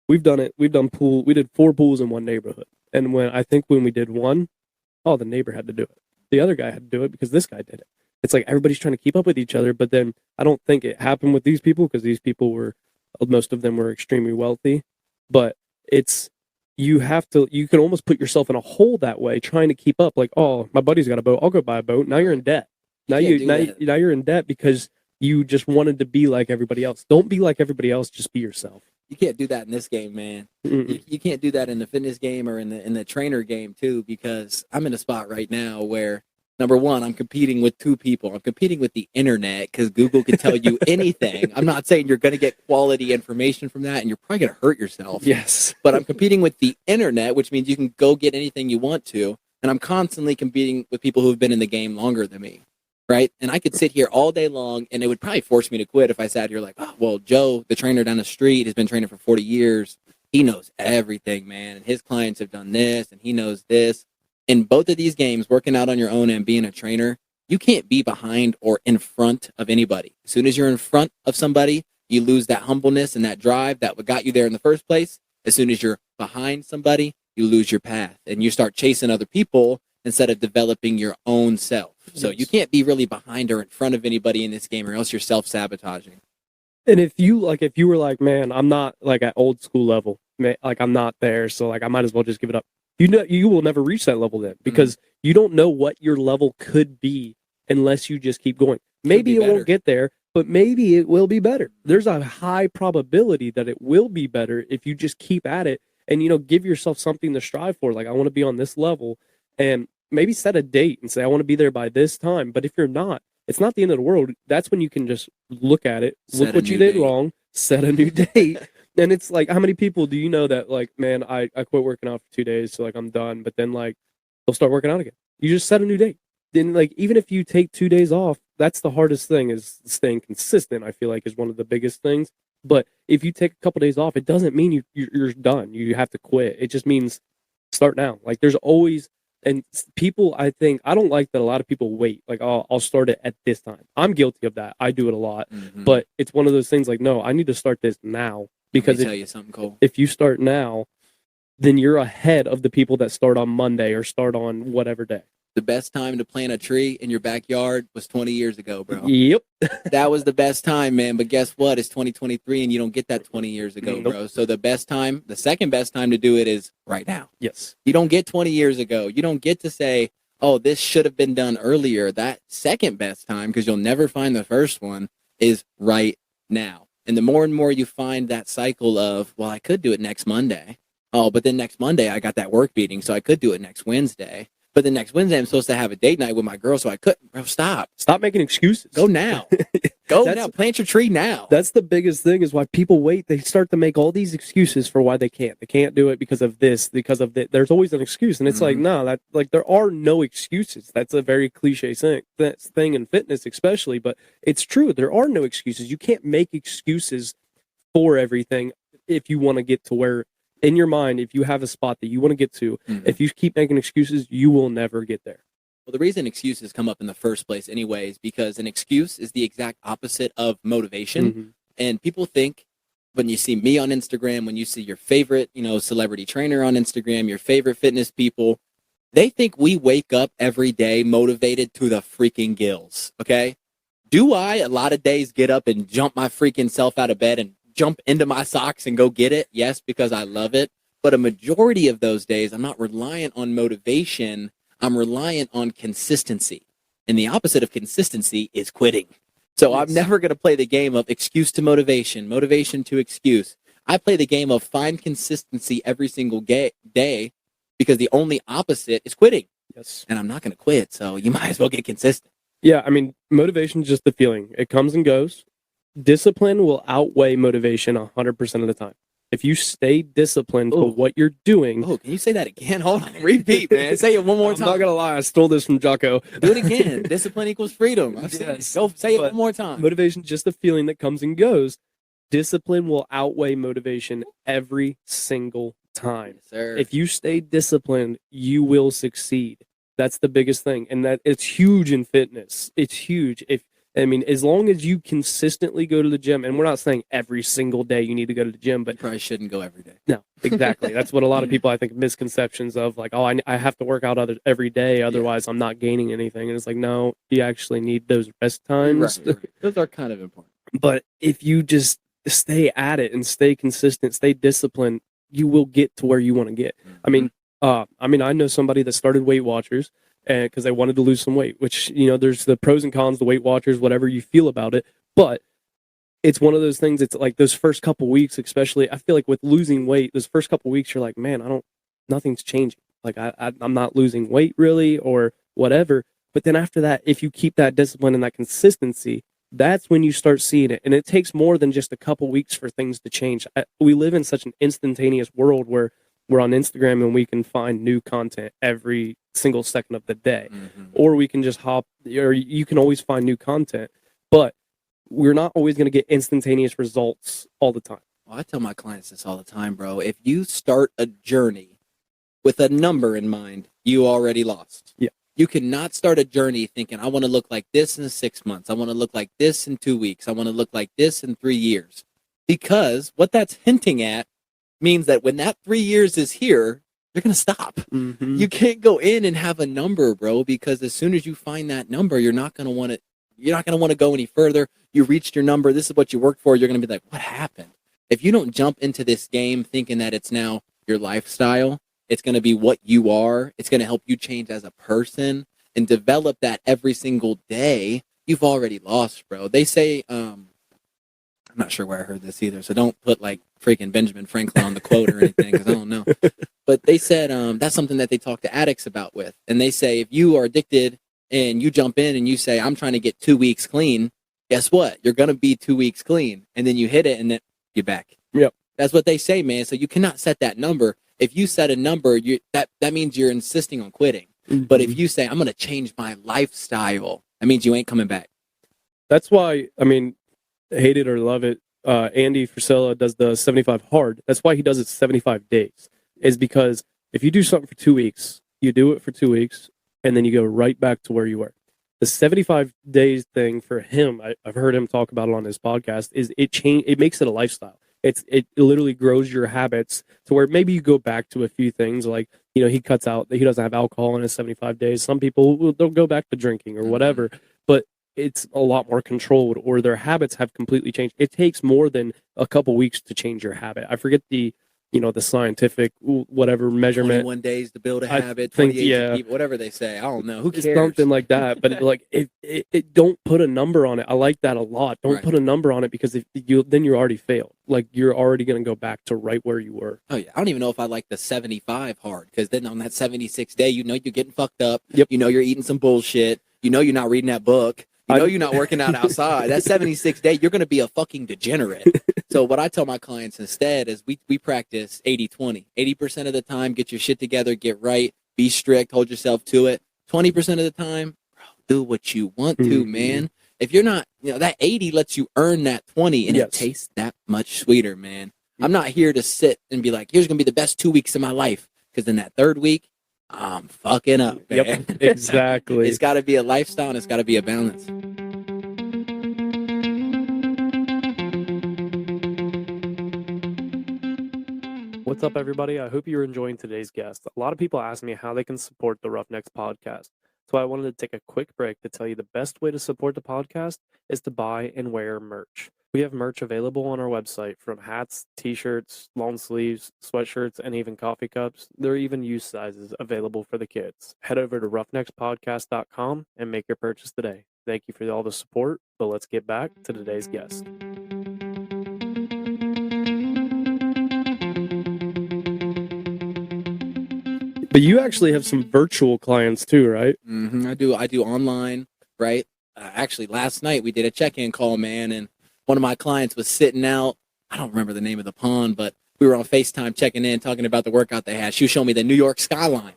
we've done it. We did 4 pools in one neighborhood, and when we did one, oh, the neighbor had to do it. The other guy had to do it because this guy did it. It's like everybody's trying to keep up with each other, but then I don't think it happened with these people because these people most of them were extremely wealthy. But you can almost put yourself in a hole that way, trying to keep up. Like, oh, my buddy's got a boat, I'll go buy a boat. Now you're in debt. Now you're in debt because you just wanted to be like everybody else. Don't be like everybody else. Just be yourself. You can't do that in this game, man. You can't do that in the fitness game or in the trainer game too, because I'm in a spot right now where Number one, I'm competing with two people. I'm competing with the internet because Google can tell you anything. I'm not saying you're going to get quality information from that and you're probably going to hurt yourself. Yes. But I'm competing with the internet, which means you can go get anything you want to. And I'm constantly competing with people who've been in the game longer than me. Right. And I could sit here all day long and it would probably force me to quit if I sat here like, oh, well, Joe, the trainer down the street, has been training for 40 years. He knows everything, man. And his clients have done this and he knows this. In both of these games, working out on your own and being a trainer, you can't be behind or in front of anybody. As soon as you're in front of somebody, you lose that humbleness and that drive that got you there in the first place. As soon as you're behind somebody, you lose your path and you start chasing other people instead of developing your own self. So you can't be really behind or in front of anybody in this game or else you're self-sabotaging. And if you were like, man, I'm not like at old school level, like I'm not there, so like I might as well just give it up. You will never reach that level then because you don't know what your level could be unless you just keep going. Maybe it won't get there, but maybe it will be better. There's a high probability that it will be better if you just keep at it and, give yourself something to strive for. Like, I want to be on this level and maybe set a date and say, I want to be there by this time. But if you're not, it's not the end of the world. That's when you can just look at it, look what you did wrong, set a new date. And it's like, how many people do you know that like, man, I quit working out for 2 days, so like I'm done. But then like they'll start working out again. You just set a new date. Then like even if you take 2 days off, that's the hardest thing is staying consistent. I feel like is one of the biggest things. But if you take a couple days off, it doesn't mean you're done. You have to quit. It just means start now. Like there's always. And people, I think, I don't like that a lot of people wait. Like, I'll start it at this time. I'm guilty of that. I do it a lot. But it's one of those things like, no, I need to start this now. Because Let me tell you something, Cole. If you start now, then you're ahead of the people that start on Monday or start on whatever day. The best time to plant a tree in your backyard was 20 years ago, bro. Yep. That was the best time, man. But guess what? It's 2023 and you don't get that 20 years ago, bro. So the second best time to do it is right now. Yes. You don't get 20 years ago. You don't get to say, oh, this should have been done earlier. That second best time, because you'll never find the first one, is right now. And the more and more you find that cycle of, well, I could do it next Monday. Oh, but then next Monday I got that work meeting, so I could do it next Wednesday. But then next Wednesday I'm supposed to have a date night with my girl, so I couldn't. Bro, stop making excuses. Go now. Go now. Plant your tree now. That's the biggest thing is why people wait. They start to make all these excuses for why they can't. They can't do it because of this, because of that. There's always an excuse, and it's like, no, that like there are no excuses. That's a very cliche thing in fitness, especially, but it's true. There are no excuses. You can't make excuses for everything if you want to get to where. In your mind, if you have a spot that you want to get to, if you keep making excuses, you will never get there. Well, the reason excuses come up in the first place anyway is because an excuse is the exact opposite of motivation. And people think when you see me on Instagram, when you see your favorite, celebrity trainer on Instagram, your favorite fitness people, they think we wake up every day motivated to the freaking gills, okay? Do I a lot of days get up and jump my freaking self out of bed and jump into my socks and go get it? Yes, because I love it. But a majority of those days, I'm not reliant on motivation. I'm reliant on consistency. And the opposite of consistency is quitting. So I'm never going to play the game of excuse to motivation, motivation to excuse. I play the game of find consistency every single day because the only opposite is quitting. Yes. And I'm not going to quit. So you might as well get consistent. Yeah. I mean, motivation is just the feeling. It comes and goes. Discipline will outweigh motivation 100% of the time. If you stay disciplined for what you're doing. Oh, can you say that again? Hold on. Repeat, man. Say it one more time. I'm not going to lie. I stole this from Jocko. Do it again. Discipline equals freedom. Yes. Go say it one more time. Motivation is just a feeling that comes and goes. Discipline will outweigh motivation every single time. Yes, sir. If you stay disciplined, you will succeed. That's the biggest thing. And that it's huge in fitness. It's huge. As long as you consistently go to the gym, and we're not saying every single day you need to go to the gym, but you probably shouldn't go every day. No, exactly. That's what a lot of people, I think, misconceptions of like, oh, I have to work out every day, otherwise I'm not gaining anything. And it's like, no, you actually need those rest times. Right. Those are kind of important. But if you just stay at it and stay consistent, stay disciplined, you will get to where you want to get. I know somebody that started Weight Watchers and because they wanted to lose some weight, which, there's the pros and cons, the Weight Watchers, whatever you feel about it. But it's one of those things. It's like those first couple weeks, especially, I feel like with losing weight, those first couple weeks, you're like, man, nothing's changing. Like I'm not losing weight really or whatever. But then after that, if you keep that discipline and that consistency, that's when you start seeing it. And it takes more than just a couple weeks for things to change. We live in such an instantaneous world where we're on Instagram and we can find new content every single second of the day. Or we can just or you can always find new content. But we're not always going to get instantaneous results all the time. Well, I tell my clients this all the time, bro. If you start a journey with a number in mind, you already lost. Yeah. You cannot start a journey thinking, I want to look like this in 6 months. I want to look like this in 2 weeks. I want to look like this in 3 years. Because what that's hinting at means that when that 3 years is here, you're going to stop. You can't go in and have a number, bro, because as soon as you find that number, you're not going to want to go any further. You reached your number. This is what you worked for. You're going to be like, what happened? If you don't jump into this game thinking that it's now your lifestyle, it's going to be what you are, it's going to help you change as a person and develop that every single day, you've already lost, bro. They say, I'm not sure where I heard this either, so don't put like freaking Benjamin Franklin on the quote or anything, because I don't know. But they said that's something that they talk to addicts about with. And they say, if you are addicted and you jump in and you say, I'm trying to get 2 weeks clean, guess what? You're going to be 2 weeks clean. And then you hit it and then you're back. Yep. That's what they say, man. So you cannot set that number. If you set a number, that means you're insisting on quitting. But if you say, I'm going to change my lifestyle, that means you ain't coming back. That's why, I mean, hate it or love it, Andy Frisella does the 75 hard. That's why he does it 75 days, is because if you do something for 2 weeks, you do it for 2 weeks, and then you go right back to where you were. The 75 days thing for him, I've heard him talk about it on his podcast, is it makes it a lifestyle. It literally grows your habits to where maybe you go back to a few things, like, you know, he cuts out, he doesn't have alcohol in his 75 days. Some people, they'll go back to drinking or whatever, but it's a lot more controlled, or their habits have completely changed. It takes more than a couple weeks to change your habit. I forget the scientific whatever measurement. 21 days to build a habit, 28 to keep, whatever they say. I don't know. Who cares? It's something like that. But it don't put a number on it. I like that a lot. Don't put a number on it, because if then you're already failed. Like, you're already going to go back to right where you were. Oh yeah, I don't even know if I like the 75 hard, because then on that 76th day, you know you're getting fucked up. Yep. You know you're eating some bullshit. You know you're not reading that book. You know you're not working out outside. That 76th day, you're going to be a fucking degenerate. So what I tell my clients instead is we practice 80-20. 80% of the time, get your shit together, get right, be strict, hold yourself to it. 20% of the time, bro, do what you want to, man. If you're not, that 80 lets you earn that 20, and it tastes that much sweeter, man. I'm not here to sit and be like, here's going to be the best 2 weeks of my life, because in that third week, I'm fucking up, man. Yep, exactly. It's got to be a lifestyle, and it's got to be a balance. What's up, everybody? I hope you're enjoying today's guest. A lot of people ask me how they can support the Roughnecks podcast. So I wanted to take a quick break to tell you the best way to support the podcast is to buy and wear merch. We have merch available on our website, from hats, t-shirts, long sleeves, sweatshirts, and even coffee cups. There are even youth sizes available for the kids. Head over to roughneckspodcast.com and make your purchase today. Thank you for all the support, but let's get back to today's guest. But you actually have some virtual clients too, right? I do online, right? Actually, last night we did a check-in call, man, and one of my clients was sitting out. I don't remember the name of the pond, but we were on FaceTime checking in, talking about the workout they had. She was showing me the New York skyline.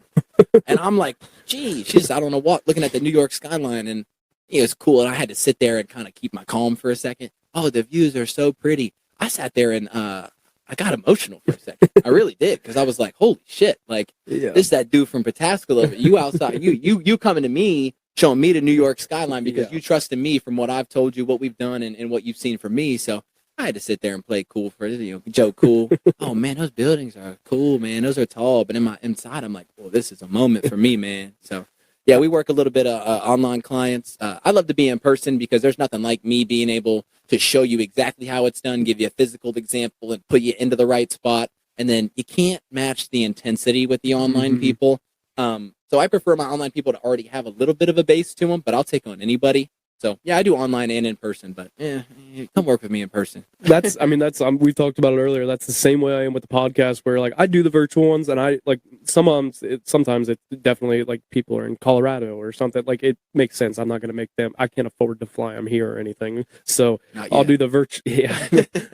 And I'm like, gee, she's, I don't know what, looking at the New York skyline. And it was cool. And I had to sit there and kind of keep my calm for a second. Oh, the views are so pretty. I sat there and I got emotional for a second. I really did, because I was like, holy shit. Like, this is that dude from Pataskala. You outside, you coming to me, showing me the New York skyline, because you trusted me from what I've told you, what we've done, and what you've seen from me. So I had to sit there and play cool for it, joke cool. Oh man, those buildings are cool, man. Those are tall. But inside, I'm like, well, this is a moment for me, man. So yeah, we work a little bit of online clients. I love to be in person, because there's nothing like me being able to show you exactly how it's done, give you a physical example, and put you into the right spot. And then you can't match the intensity with the online people. So I prefer my online people to already have a little bit of a base to them, but I'll take on anybody. So yeah, I do online and in person, but come work with me in person. That's we've talked about it earlier. That's the same way I am with the podcast, where like I do the virtual ones, and I like sometimes it definitely like people are in Colorado or something. Like it makes sense. I'm not going to make them. I can't afford to fly them here or anything. So I'll do the virtual. Yeah,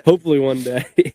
hopefully one day.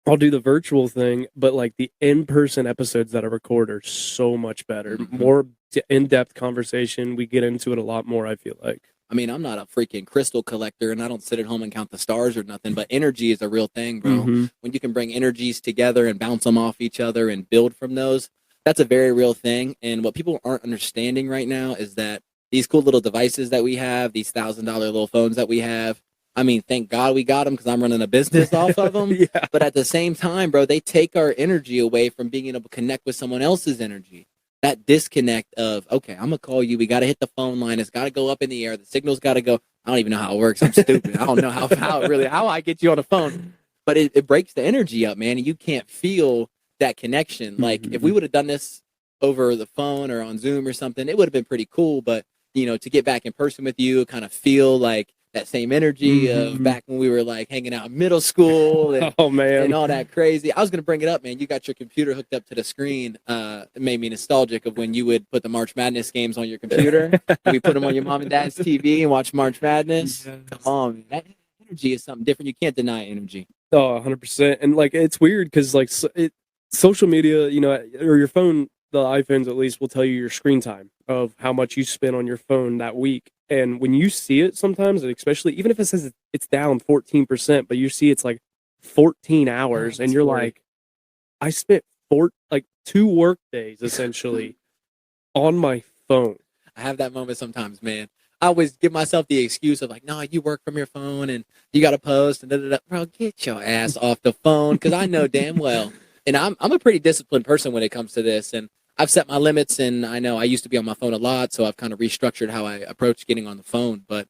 I'll do the virtual thing, but like the in-person episodes that I record are so much better. More in-depth conversation. We get into it a lot more, I feel like. I mean, I'm not a freaking crystal collector, and I don't sit at home and count the stars or nothing, but energy is a real thing, bro. When you can bring energies together and bounce them off each other and build from those, that's a very real thing. And what people aren't understanding right now is that these cool little devices that we have, these $1,000 little phones that we have, I mean, thank God we got them because I'm running a business off of them. Yeah. But at the same time, bro, they take our energy away from being able to connect with someone else's energy. That disconnect of, okay, I'm going to call you. We got to hit the phone line. It's got to go up in the air. The signal's got to go. I don't even know how it works. I'm stupid. I don't know how I get you on the phone. But it breaks the energy up, man. And you can't feel that connection. Like if we would have done this over the phone or on Zoom or something, it would have been pretty cool. But, you know, to get back in person with you, kind of feel like that same energy of back when we were like hanging out in middle school and, and all that crazy. I was going to bring it up, man. You got your computer hooked up to the screen. It made me nostalgic of when you would put the March Madness games on your computer. We put them on your mom and dad's TV and watch March Madness. Yes. Come on, man. That energy is something different. You can't deny energy. Oh, 100%. And like, it's weird because like social media, you know, or your phone, the iPhones at least will tell you your screen time of how much you spent on your phone that week. And when you see it sometimes, and especially even if it says it's down 14%, but you see it's like 14 hours and you're like, I spent 2 work days essentially on my phone. I have that moment sometimes, man. I always give myself the excuse of like, no, you work from your phone and you got to post and da-da-da. Bro, get your ass off the phone because I know damn well. And I'm a pretty disciplined person when it comes to this. And I've set my limits, and I know I used to be on my phone a lot, so I've kind of restructured how I approach getting on the phone. But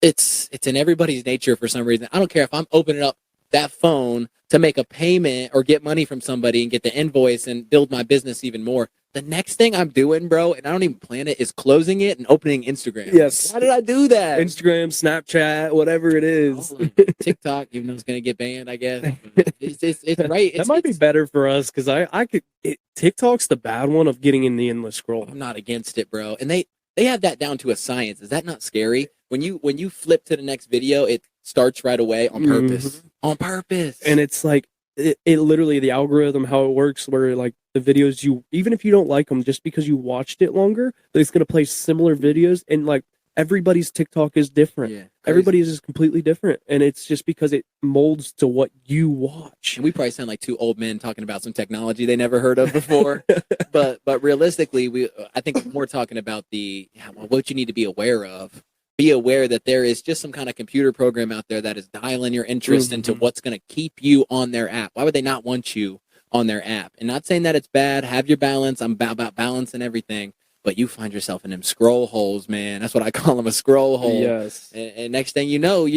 it's in everybody's nature for some reason. I don't care if I'm opening up that phone to make a payment or get money from somebody and get the invoice and build my business even more. The next thing I'm doing, bro, and I don't even plan it, is closing it and opening Instagram. Yes. Why did I do that? Instagram, Snapchat, whatever it is. TikTok, even though it's going to get banned, I guess. It's right. That might be better for us because TikTok's the bad one of getting in the endless scroll. I'm not against it, bro. And they have that down to a science. Is that not scary? When you flip to the next video, it starts right away on purpose. On purpose. And it's like, it literally, the algorithm, how it works, where like the videos even if you don't like them, just because you watched it longer, it's going to play similar videos. And like everybody's TikTok is different. Yeah, everybody's is completely different. And it's just because it molds to what you watch. And we probably sound like 2 old men talking about some technology they never heard of before. but realistically, I think we're more talking about what you need to be aware of. Be aware that there is just some kind of computer program out there that is dialing your interest into what's going to keep you on their app. Why would they not want you on their app? And not saying that it's bad. Have your balance. I'm about balance and everything. But you find yourself in them scroll holes, man. That's what I call them, a scroll hole. Yes. And next thing you know,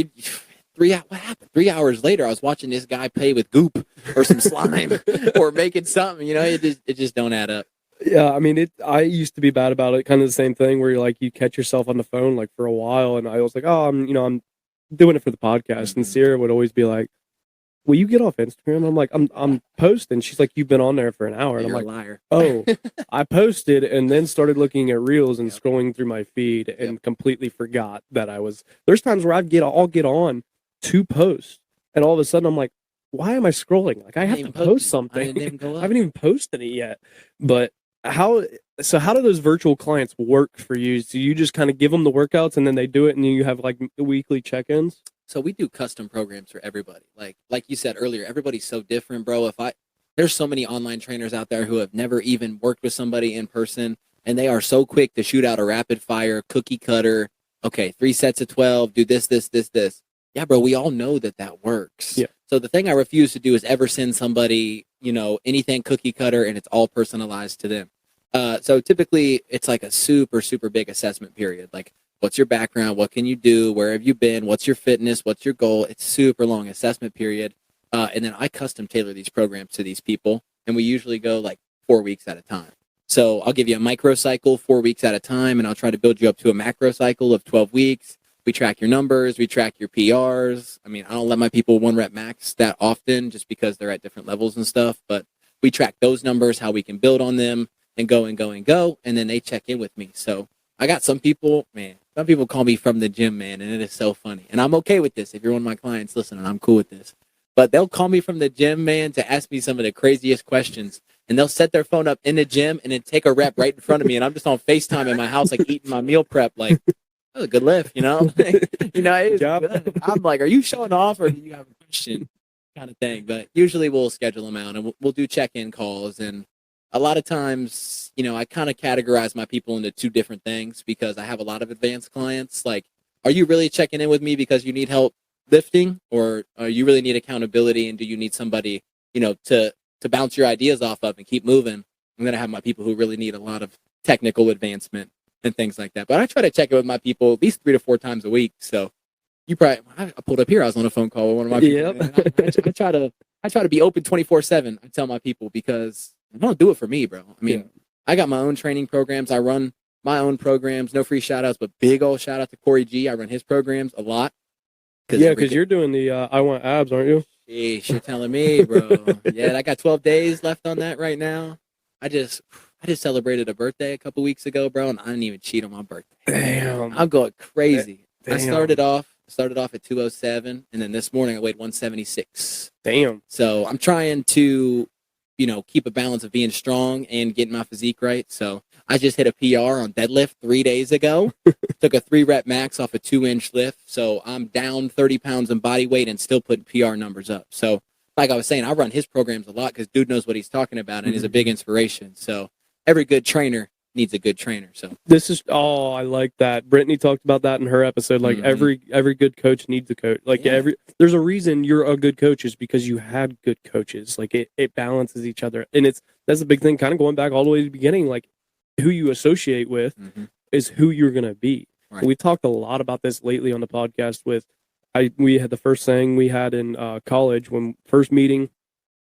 what happened? 3 hours later, I was watching this guy play with goop or some slime or making something. You know, it just don't add up. Yeah, I mean, I used to be bad about it. Kind of the same thing where you're like, you catch yourself on the phone like for a while, and I was like, oh, I'm doing it for the podcast. And Sierra would always be like, will you get off Instagram? I'm like, I'm posting. She's like, you've been on there for an hour. And You're I'm like, a liar. Oh, I posted and then started looking at reels and scrolling through my feed and completely forgot that there's times where I'll get on to post, and all of a sudden I'm like, why am I scrolling? Like I have to post something. I haven't even posted it yet. But how do those virtual clients work for you? Do you just kind of give them the workouts and then they do it and you have like weekly check-ins? So we do custom programs for everybody. Like you said earlier, everybody's so different, bro. There's so many online trainers out there who have never even worked with somebody in person, and they are so quick to shoot out a rapid fire cookie cutter. Okay, 3 sets of 12, do this. Yeah, bro, we all know that works. Yeah. So the thing I refuse to do is ever send somebody, anything cookie cutter and it's all personalized to them. So typically it's like a super, super big assessment period. Like, what's your background? What can you do? Where have you been? What's your fitness? What's your goal? It's super long assessment period. And then I custom tailor these programs to these people. And we usually go like 4 weeks at a time. So I'll give you a microcycle 4 weeks at a time, and I'll try to build you up to a macro cycle of 12 weeks. We track your numbers, we track your PRs. I mean, I don't let my people 1 rep max that often just because they're at different levels and stuff, but we track those numbers, how we can build on them and go and go and go. And then they check in with me. So I got some people, man, some people call me from the gym, man, and it is so funny. And I'm okay with this. If you're one of my clients, listen, I'm cool with this. But they'll call me from the gym, man, to ask me some of the craziest questions. And they'll set their phone up in the gym and then take a rep right in front of me. And I'm just on FaceTime in my house, like eating my meal prep, like, oh, a good lift, you know? You know, it's good. I'm like, are you showing off or do you have a question? Kind of thing. But usually we'll schedule them out and we'll do check-in calls. And a lot of times, you know, I kind of categorize my people into two different things because I have a lot of advanced clients. Like, are you really checking in with me because you need help lifting, or you really need accountability, and do you need somebody, you know, to bounce your ideas off of and keep moving? I'm going to have my people who really need a lot of technical advancement and things like that. But I try to check in with my people at least 3 to 4 times a week. So you probably, I pulled up here. I was on a phone call with one of my people. Yep. I try to be open 24/7. I tell my people because I don't do it for me, bro. I mean, I got my own training programs. I run my own programs. No free shout outs, but big old shout out to Corey G. I run his programs a lot. Yeah, because you're doing the I Want Abs, aren't you? Sheesh, you're telling me, bro. Yeah, I got 12 days left on that right now. I just celebrated a birthday a couple weeks ago, bro, and I didn't even cheat on my birthday. Damn. I'm going crazy. Damn. I started off at 207, and then this morning I weighed 176. Damn. So I'm trying to, you know, keep a balance of being strong and getting my physique right. So I just hit a PR on deadlift 3 days ago. Took a 3-rep max off a 2-inch lift. So I'm down 30 pounds in body weight and still putting PR numbers up. So like I was saying, I run his programs a lot because dude knows what he's talking about and is a big inspiration. So every good trainer needs a good trainer. So I like that. Brittany talked about that in her episode. Like every good coach needs a coach. Like there's a reason you're a good coach is because you had good coaches. Like it balances each other. And that's a big thing, kind of going back all the way to the beginning. Like who you associate with is who you're going to be. Right. We talked a lot about this lately on the podcast we had the first thing we had in college when first meeting,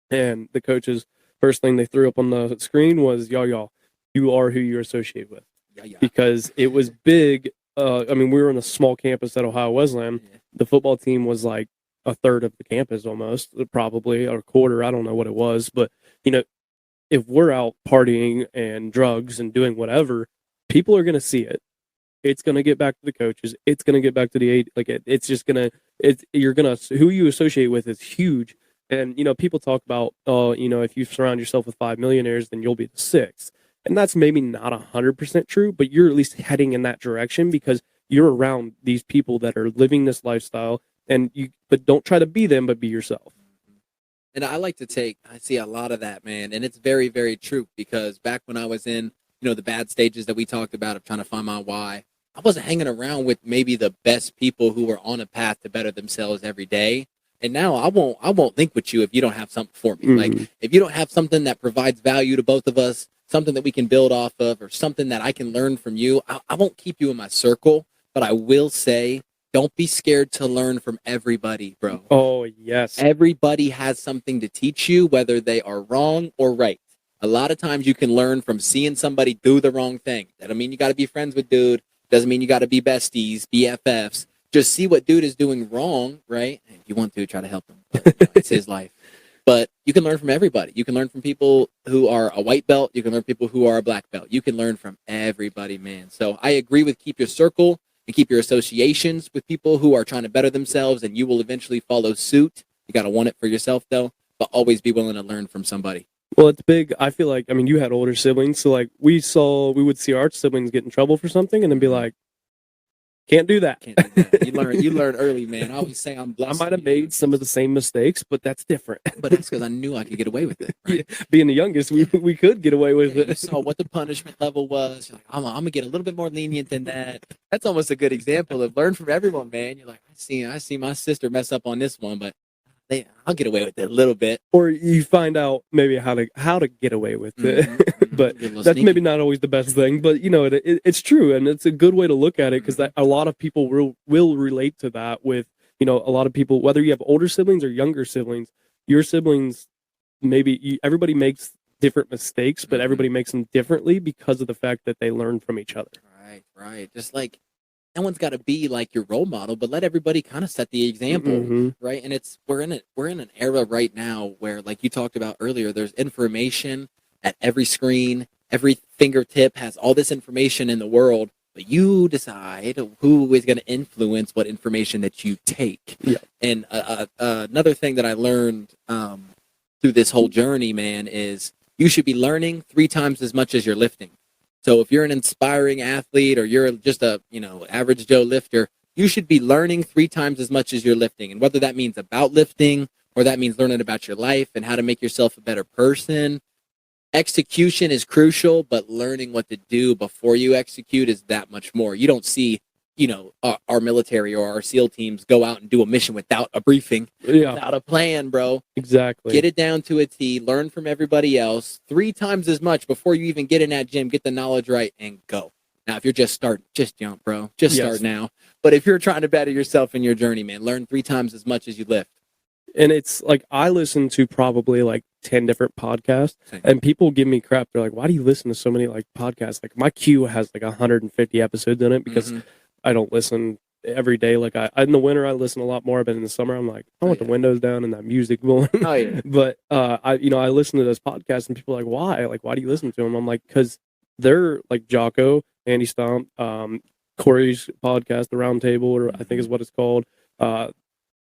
and the coaches, first thing they threw up on the screen was, y'all, you are who you associate with. Yeah. Because it was big. I mean, we were on a small campus at Ohio Wesleyan. Yeah. The football team was like a third of the campus almost, probably, or a quarter. I don't know what it was. But, you know, if we're out partying and drugs and doing whatever, people are going to see it. It's going to get back to the coaches. It's going to get back to the eight. Like it's just going to, you're going to, who you associate with is huge. And, you know, people talk about, you know, if you surround yourself with 5 millionaires, then you'll be the 6th. And that's maybe not 100% true, but you're at least heading in that direction because you're around these people that are living this lifestyle, but don't try to be them, but be yourself. And I see a lot of that, man. And it's very, very true because back when I was in, you know, the bad stages that we talked about of trying to find my why, I wasn't hanging around with maybe the best people who were on a path to better themselves every day. And now I won't link with you if you don't have something for me. Like if you don't have something that provides value to both of us, something that we can build off of, or something that I can learn from you, I won't keep you in my circle, but I will say, don't be scared to learn from everybody, bro. Oh, yes. Everybody has something to teach you, whether they are wrong or right. A lot of times you can learn from seeing somebody do the wrong thing. That doesn't mean you got to be friends with dude. Doesn't mean you got to be besties, BFFs. Just see what dude is doing wrong, right? If you want to, try to help him. But, you know, it's his life. But you can learn from everybody. You can learn from people who are a white belt. You can learn from people who are a black belt. You can learn from everybody, man. So I agree with keep your circle and keep your associations with people who are trying to better themselves, and you will eventually follow suit. You got to want it for yourself, though, but always be willing to learn from somebody. Well, it's big. I feel like, I mean, you had older siblings, so like we would see our siblings get in trouble for something and then be like, can't do that. Can't do that. You learn early, man. I always say I'm blessed. I might have made some of the same mistakes, but that's different. But that's because I knew I could get away with it. Right? Yeah, being the youngest, we could get away with it. You saw what the punishment level was. You're like, I'm gonna get a little bit more lenient than that. That's almost a good example of learn from everyone, man. You're like, I see my sister mess up on this one, but I'll get away with it a little bit. Or you find out maybe how to get away with it. But that's sneaky. Maybe not always the best thing. But, you know, it's true. And it's a good way to look at it because a lot of people will relate to that with, you know, a lot of people, whether you have older siblings or younger siblings, your siblings, everybody makes different mistakes, but Mhm. everybody makes them differently because of the fact that they learn from each other. Right. Just like no one's got to be like your role model, but let everybody kind of set the example, Mhm. right? And we're in an era right now where, like you talked about earlier, there's information at every screen, every fingertip has all this information in the world, but you decide who is going to influence what information that you take. Yeah. And another thing that I learned through this whole journey, man, is you should be learning 3 times as much as you're lifting. So if you're an inspiring athlete or you're just a, average Joe lifter, you should be learning 3 times as much as you're lifting. And whether that means about lifting or that means learning about your life and how to make yourself a better person, execution is crucial, but learning what to do before you execute is that much more. You don't see, our military or our SEAL teams go out and do a mission without a briefing, Yeah, without a plan, bro. exactly. Get it down to a T, learn from everybody else 3 times as much before you even get in that gym, get the knowledge right, and go. Now, if you're just starting, just jump, bro. Just Yes. start now. But if you're trying to better yourself in your journey, man, learn 3 times as much as you lift. And it's like I listen to probably like 10 different podcasts, Same. and people give me crap. They're like, "Why do you listen to so many like podcasts?" Like my queue has like 150 episodes in it because Mhm. I don't listen every day. Like I in the winter I listen a lot more, but in the summer I'm like, I want yeah. the windows down and that music going. Oh, yeah. But I listen to those podcasts, and people are like, "Why? Like, why do you listen to them?" I'm like, "Because they're like Jocko, Andy Stomp, Corey's podcast, The Round Table, or I think is what it's called.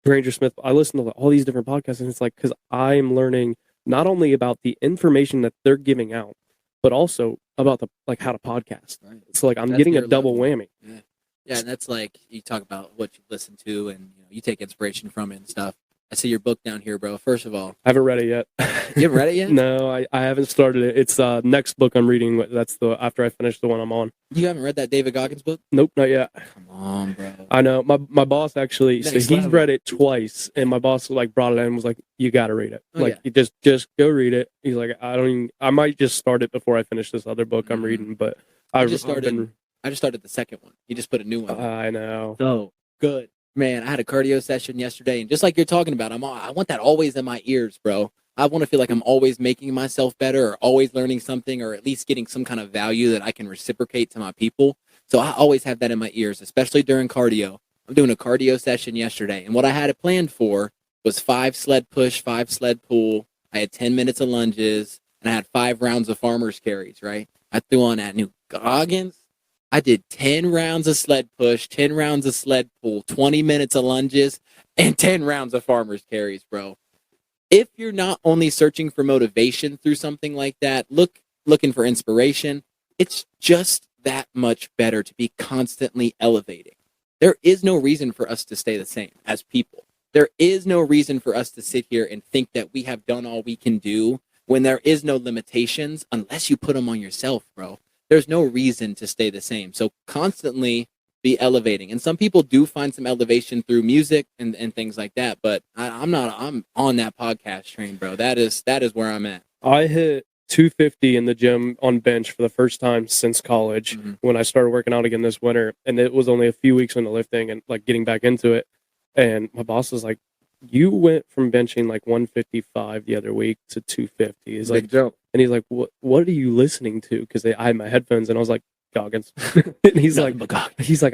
Granger Smith. I listen to all these different podcasts, and it's like because I'm learning not only about the information that they're giving out, but also about the like how to podcast. Right. So like I'm That's getting a your double level. whammy. Yeah. Yeah, and that's like you talk about what you listen to and you take inspiration from it and stuff. I see your book down here, bro. First of all, I haven't read it yet. you haven't read it yet? No, I haven't started it. It's next book I'm reading. That's the after I finish the one I'm on. You haven't read that David Goggins book? Nope, not yet. Come on, bro. I know my boss actually. So Next he's level. read it twice, and my boss like brought it in and was like, "You got to read it. Oh, like yeah. you just go read it." He's like, "I don't. Even, I might just start it before I finish this other book I'm Mhm. reading." But I just started the second one. You just put a new one. I know. So good, man. I had a cardio session yesterday, and just like you're talking about, I want that always in my ears, bro. I want to feel like I'm always making myself better, or always learning something, or at least getting some kind of value that I can reciprocate to my people. So I always have that in my ears, especially during cardio. I'm doing a cardio session yesterday, and what I had it planned for was 5 sled push, 5 sled pull. I had 10 minutes of lunges, and I had 5 rounds of farmer's carries. Right? I threw on that new Goggins. I did 10 rounds of sled push, 10 rounds of sled pull, 20 minutes of lunges, and 10 rounds of farmer's carries, bro. If you're not only searching for motivation through something like that, looking for inspiration, it's just that much better to be constantly elevating. There is no reason for us to stay the same as people. There is no reason for us to sit here and think that we have done all we can do when there is no limitations unless you put them on yourself, bro. There's no reason to stay the same. So constantly be elevating. And some people do find some elevation through music and things like that. But I'm on that podcast train, bro. That is where I'm at. I hit 250 in the gym on bench for the first time since college when I started working out again this winter. And it was only a few weeks into lifting and like getting back into it. And my boss was like, "You went from benching like 155 the other week to 250." He's like, jump. and he's like, "What are you listening to?" Because I had my headphones, and I was like, "Goggins." And he's like,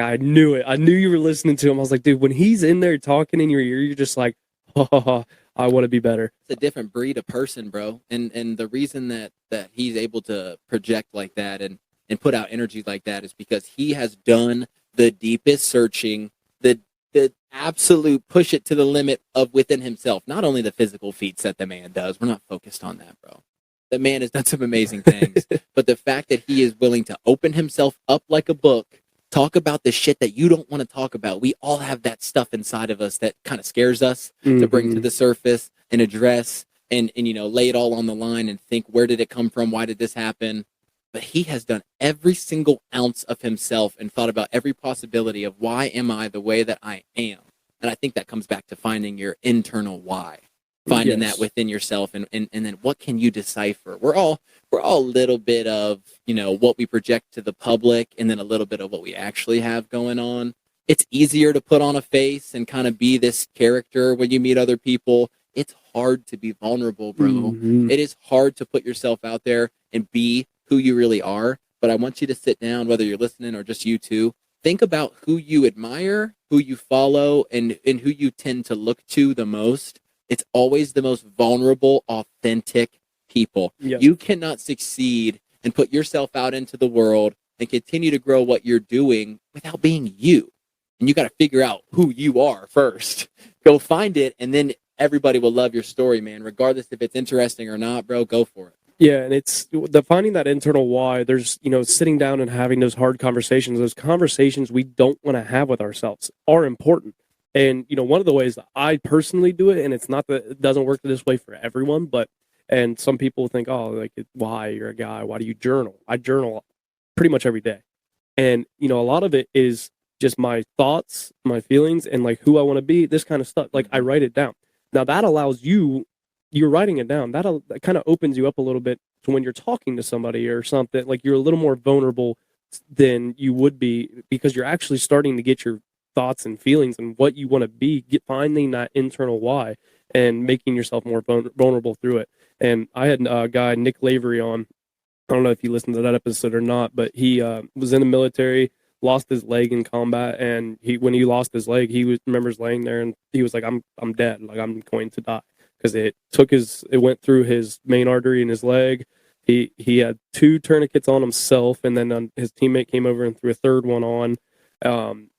"I knew it. I knew you were listening to him." I was like, "Dude, when he's in there talking in your ear, you're just like, oh, I want to be better." It's a different breed of person, bro. And the reason that he's able to project like that and put out energy like that is because he has done the deepest searching, the absolute push it to the limit of within himself. Not only the physical feats that the man does, we're not focused on that, bro. The man has done some amazing things, but the fact that he is willing to open himself up like a book, talk about the shit that you don't want to talk about. We all have that stuff inside of us that kind of scares us to bring to the surface and address and lay it all on the line and think, where did it come from? Why did this happen? But he has done every single ounce of himself and thought about every possibility of why am I the way that I am? And I think that comes back to finding your internal why, finding that within yourself, and then what can you decipher? We're all a little bit of what we project to the public, and then a little bit of what we actually have going on. It's easier to put on a face and kind of be this character when you meet other people. it's hard to be vulnerable, bro. Mhm. It is hard to put yourself out there and be who you really are. But I want you to sit down, whether you're listening or just you two, think about who you admire, who you follow, and who you tend to look to the most. It's always the most vulnerable, authentic people. Yes. You cannot succeed and put yourself out into the world and continue to grow what you're doing without being you. And you got to figure out who you are first. Go find it, and then everybody will love your story, man. Regardless if it's interesting or not, bro, go for it. Yeah, and it's the finding that internal why. There's, sitting down and having those hard conversations. Those conversations we don't want to have with ourselves are important. And one of the ways that I personally do it, and it's not that it doesn't work this way for everyone, and some people think, oh, like, why, you're a guy, why do you journal? I journal pretty much every day, and a lot of it is just my thoughts, my feelings, and like who I want to be. This kind of stuff. Like, I write it down. Now that allows you. You're writing it down. That kind of opens you up a little bit to when you're talking to somebody or something. Like, you're a little more vulnerable than you would be, because you're actually starting to get your thoughts and feelings and what you want to be, finding that internal why and making yourself more vulnerable through it. And I had a guy, Nick Lavery, on. I don't know if you listened to that episode or not, but he was in the military, lost his leg in combat, and when he lost his leg, remembers laying there and he was like, I'm dead, like, I'm going to die, because it went through his main artery in his leg. He had 2 tourniquets on himself, and then his teammate came over and threw a third one on.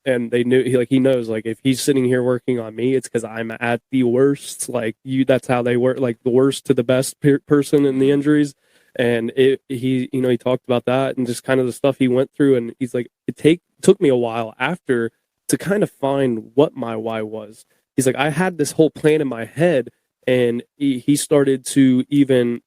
And they knew, he knows, like, if he's sitting here working on me, it's because I'm at the worst. Like, that's how they work, like the worst to the best person in the injuries. And he talked about that and just kind of the stuff he went through. And he's like, took me a while after to kind of find what my why was. He's like, I had this whole plan in my head, and he started to even,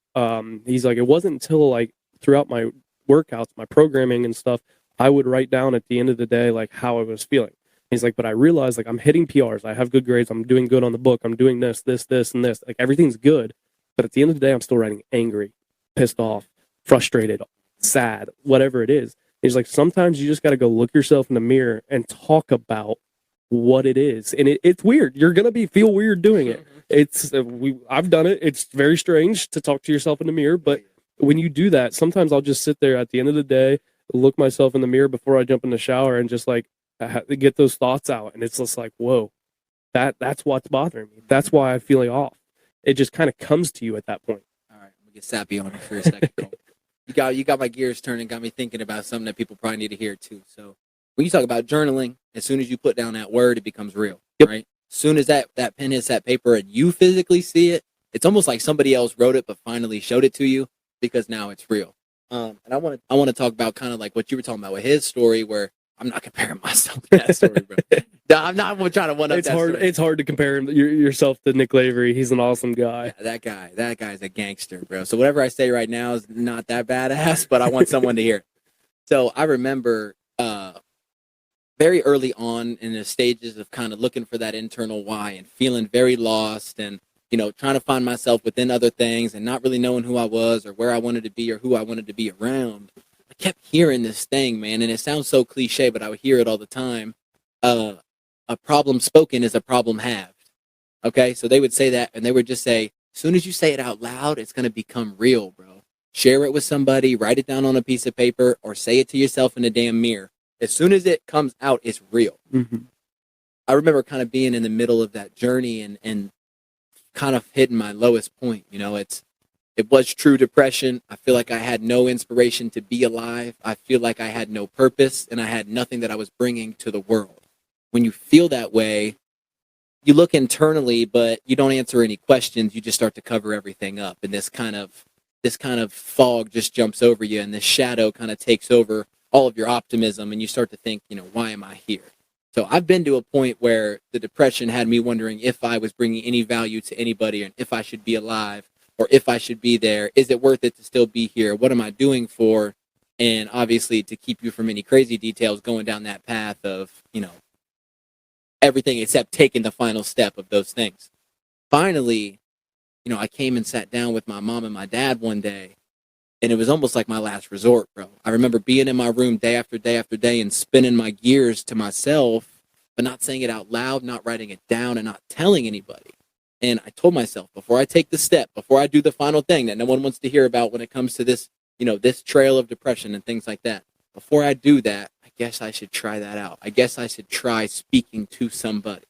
he's like, it wasn't until, like, throughout my workouts, my programming and stuff, I would write down at the end of the day, like, how I was feeling. He's like, but I realized, like, I'm hitting PRs, I have good grades, I'm doing good on the book, I'm doing this, and this, like, everything's good. But at the end of the day, I'm still writing angry, pissed off, frustrated, sad, whatever it is. He's like, sometimes you just got to go look yourself in the mirror and talk about what it is. And it's weird. You're going to feel weird doing it. I've done it. It's very strange to talk to yourself in the mirror. But when you do that, sometimes I'll just sit there at the end of the day, look myself in the mirror before I jump in the shower, and just, like, get those thoughts out. And it's just like, whoa, that's what's bothering me. That's why I'm feeling off. It just kind of comes to you at that point. All right, I'm gonna get sappy on it for a second, Cole. You got my gears turning, got me thinking about something that people probably need to hear too. So when you talk about journaling, as soon as you put down that word, it becomes real, right? As soon as that pen hits that paper and you physically see it, it's almost like somebody else wrote it but finally showed it to you, because now it's real. And I want to talk about kind of like what you were talking about with his story, where I'm not comparing myself to that story, bro. No, I'm not trying to one up. It's hard to compare yourself to Nick Lavery. He's an awesome guy. Yeah, that guy's a gangster, bro. So whatever I say right now is not that badass, but I want someone to hear it. So I remember very early on in the stages of kind of looking for that internal why and feeling very lost, and trying to find myself within other things and not really knowing who I was or where I wanted to be or who I wanted to be around. I kept hearing this thing, man, and it sounds so cliche, but I would hear it all the time. A problem spoken is a problem halved. Okay, so they would say that, and they would just say, as soon as you say it out loud, it's going to become real, bro. Share it with somebody, write it down on a piece of paper, or say it to yourself in a damn mirror. As soon as it comes out, it's real. Mm-hmm. I remember kind of being in the middle of that journey and kind of hitting my lowest point. It was true depression. I feel like I had no inspiration to be alive. I feel like I had no purpose, and I had nothing that I was bringing to the world. When you feel that way, you look internally, but you don't answer any questions. You just start to cover everything up, and this kind of fog just jumps over you, and this shadow kind of takes over all of your optimism, and you start to think, why am I here? So I've been to a point where the depression had me wondering if I was bringing any value to anybody, and if I should be alive, or if I should be there. Is it worth it to still be here? What am I doing for? And obviously, to keep you from any crazy details, going down that path of, everything except taking the final step of those things. Finally, I came and sat down with my mom and my dad one day, and it was almost like my last resort, bro. I remember being in my room day after day after day and spinning my gears to myself, but not saying it out loud, not writing it down, and not telling anybody. And I told myself, before I take the step, before I do the final thing that no one wants to hear about when it comes to this, this trail of depression and things like that, before I do that, I guess I should try that out. I guess I should try speaking to somebody.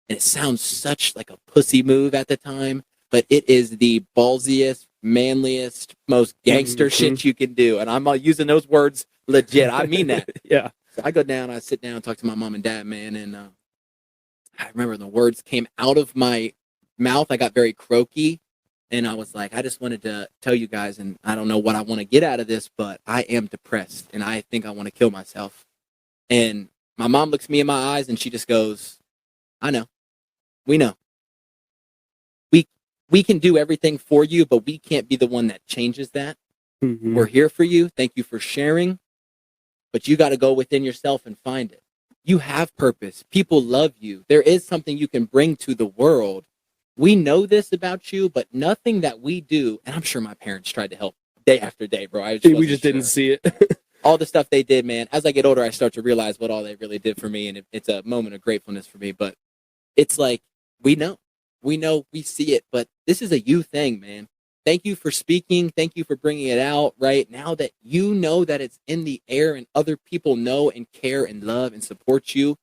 And it sounds such like a pussy move at the time, but it is the ballsiest, manliest, most gangster shit you can do. And I'm using those words legit. I mean that. Yeah. So I go down, I sit down, talk to my mom and dad, man, and I remember the words came out of my mouth. I got very croaky, and I was like, I just wanted to tell you guys, and I don't know what I want to get out of this, but I am depressed, and I think I want to kill myself. And my mom looks me in my eyes, and she just goes, I know. We know. We can do everything for you, but we can't be the one that changes that. Mm-hmm. We're here for you. Thank you for sharing. But you got to go within yourself and find it. You have purpose. People love you. There is something you can bring to the world. We know this about you, but nothing that we do, and I'm sure my parents tried to help day after day, bro. We just didn't see it. All the stuff they did, man. As I get older, I start to realize what all they really did for me, and it's a moment of gratefulness for me. But it's like, we know, we see it, but this is a you thing, man. Thank you for speaking. Thank you for bringing it out right now that you know that it's in the air and other people know and care and love and support you.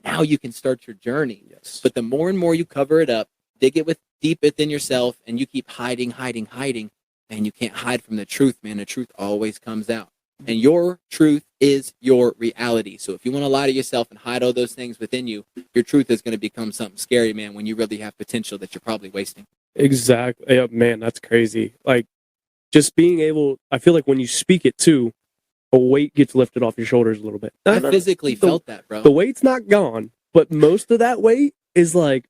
Now you can start your journey. Yes. But the more and more you cover it up, dig it deep within yourself, and you keep hiding, and you can't hide from the truth, man. The truth always comes out. And your truth is your reality. So if you want to lie to yourself and hide all those things within you, your truth is going to become something scary, man, when you really have potential that you're probably wasting. Exactly. Yeah, man, that's crazy. Like, just being able, I feel like when you speak it too, a weight gets lifted off your shoulders a little bit. I physically felt that, bro. The weight's not gone, but most of that weight is like,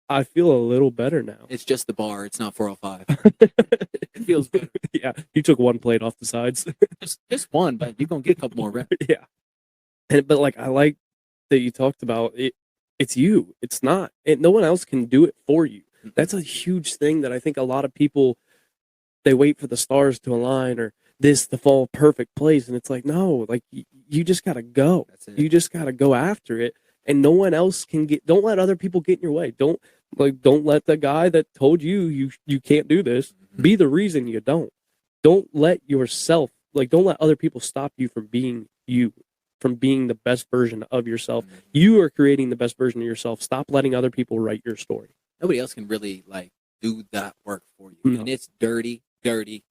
I feel a little better now. It's just the bar. It's not 405. It feels better. Yeah, you took one plate off the sides. Just one, but you're going to get a couple more reps. Yeah. But like, I like that you talked about it. It's you. It's not. No one else can do it for you. That's a huge thing that I think a lot of people, they wait for the stars to align or this to fall perfect place. And it's like, no, like you just got to go. That's it. You just got to go after it. And no one else can don't let other people get in your way. Don't let the guy that told you can't do this be the reason you don't. Don't let yourself, don't let other people stop you from being you, from being the best version of yourself. You are creating the best version of yourself. Stop letting other people write your story. Nobody else can really do that work for you. No. And it's dirty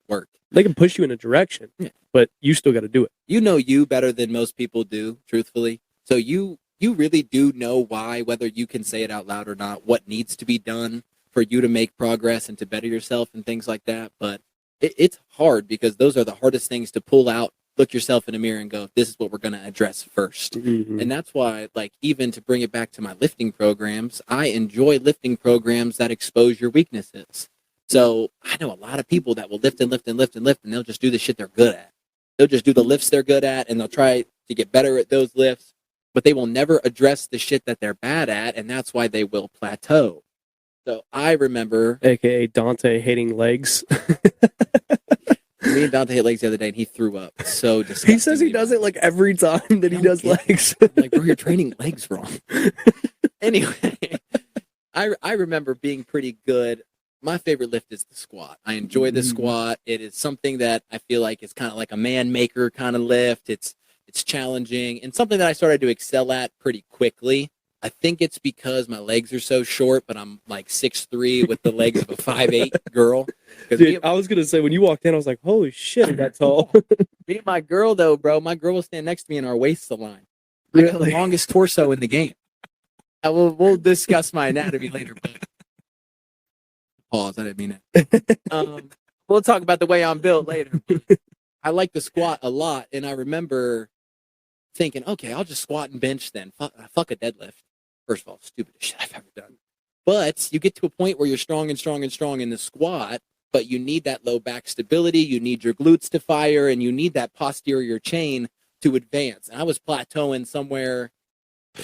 work. They can push you in a direction, but you still got to do it. You know you better than most people do, truthfully. So you really do know why, whether you can say it out loud or not, what needs to be done for you to make progress and to better yourself and things like that. But it's hard because those are the hardest things to pull out, look yourself in the mirror and go, this is what we're going to address first. Mm-hmm. And that's why, even to bring it back to my lifting programs, I enjoy lifting programs that expose your weaknesses. So I know a lot of people that will lift and lift and lift and lift, and they'll just do the shit they're good at. They'll just do the lifts they're good at, and they'll try to get better at those lifts, but they will never address the shit that they're bad at, and that's why they will plateau. So I remember... AKA Dante hating legs. Me and Dante hit legs the other day, and he threw up. So disgusting. He says he does it every time that he does legs. I'm like, bro, you're training legs wrong. Anyway, I remember being pretty good. My favorite lift is the squat. I enjoy the squat. It is something that I feel like is kind of like a man maker kind of lift. It's challenging and something that I started to excel at pretty quickly. I think it's because my legs are so short, but I'm 6'3" with the legs of a 5'8" girl. Dude, I was going to say, when you walked in, I was like, holy shit, I'm that tall. Me and my girl, though, bro, my girl will stand next to me and our waists align. I got the longest torso in the game. We'll discuss my anatomy later. But... Pause, I didn't mean it. We'll talk about the way I'm built later. I like the squat a lot, and I remember thinking, okay, I'll just squat and bench then. Fuck a deadlift. First of all, stupidest shit I've ever done. But you get to a point where you're strong and strong and strong in the squat, but you need that low back stability, you need your glutes to fire, and you need that posterior chain to advance. And I was plateauing somewhere,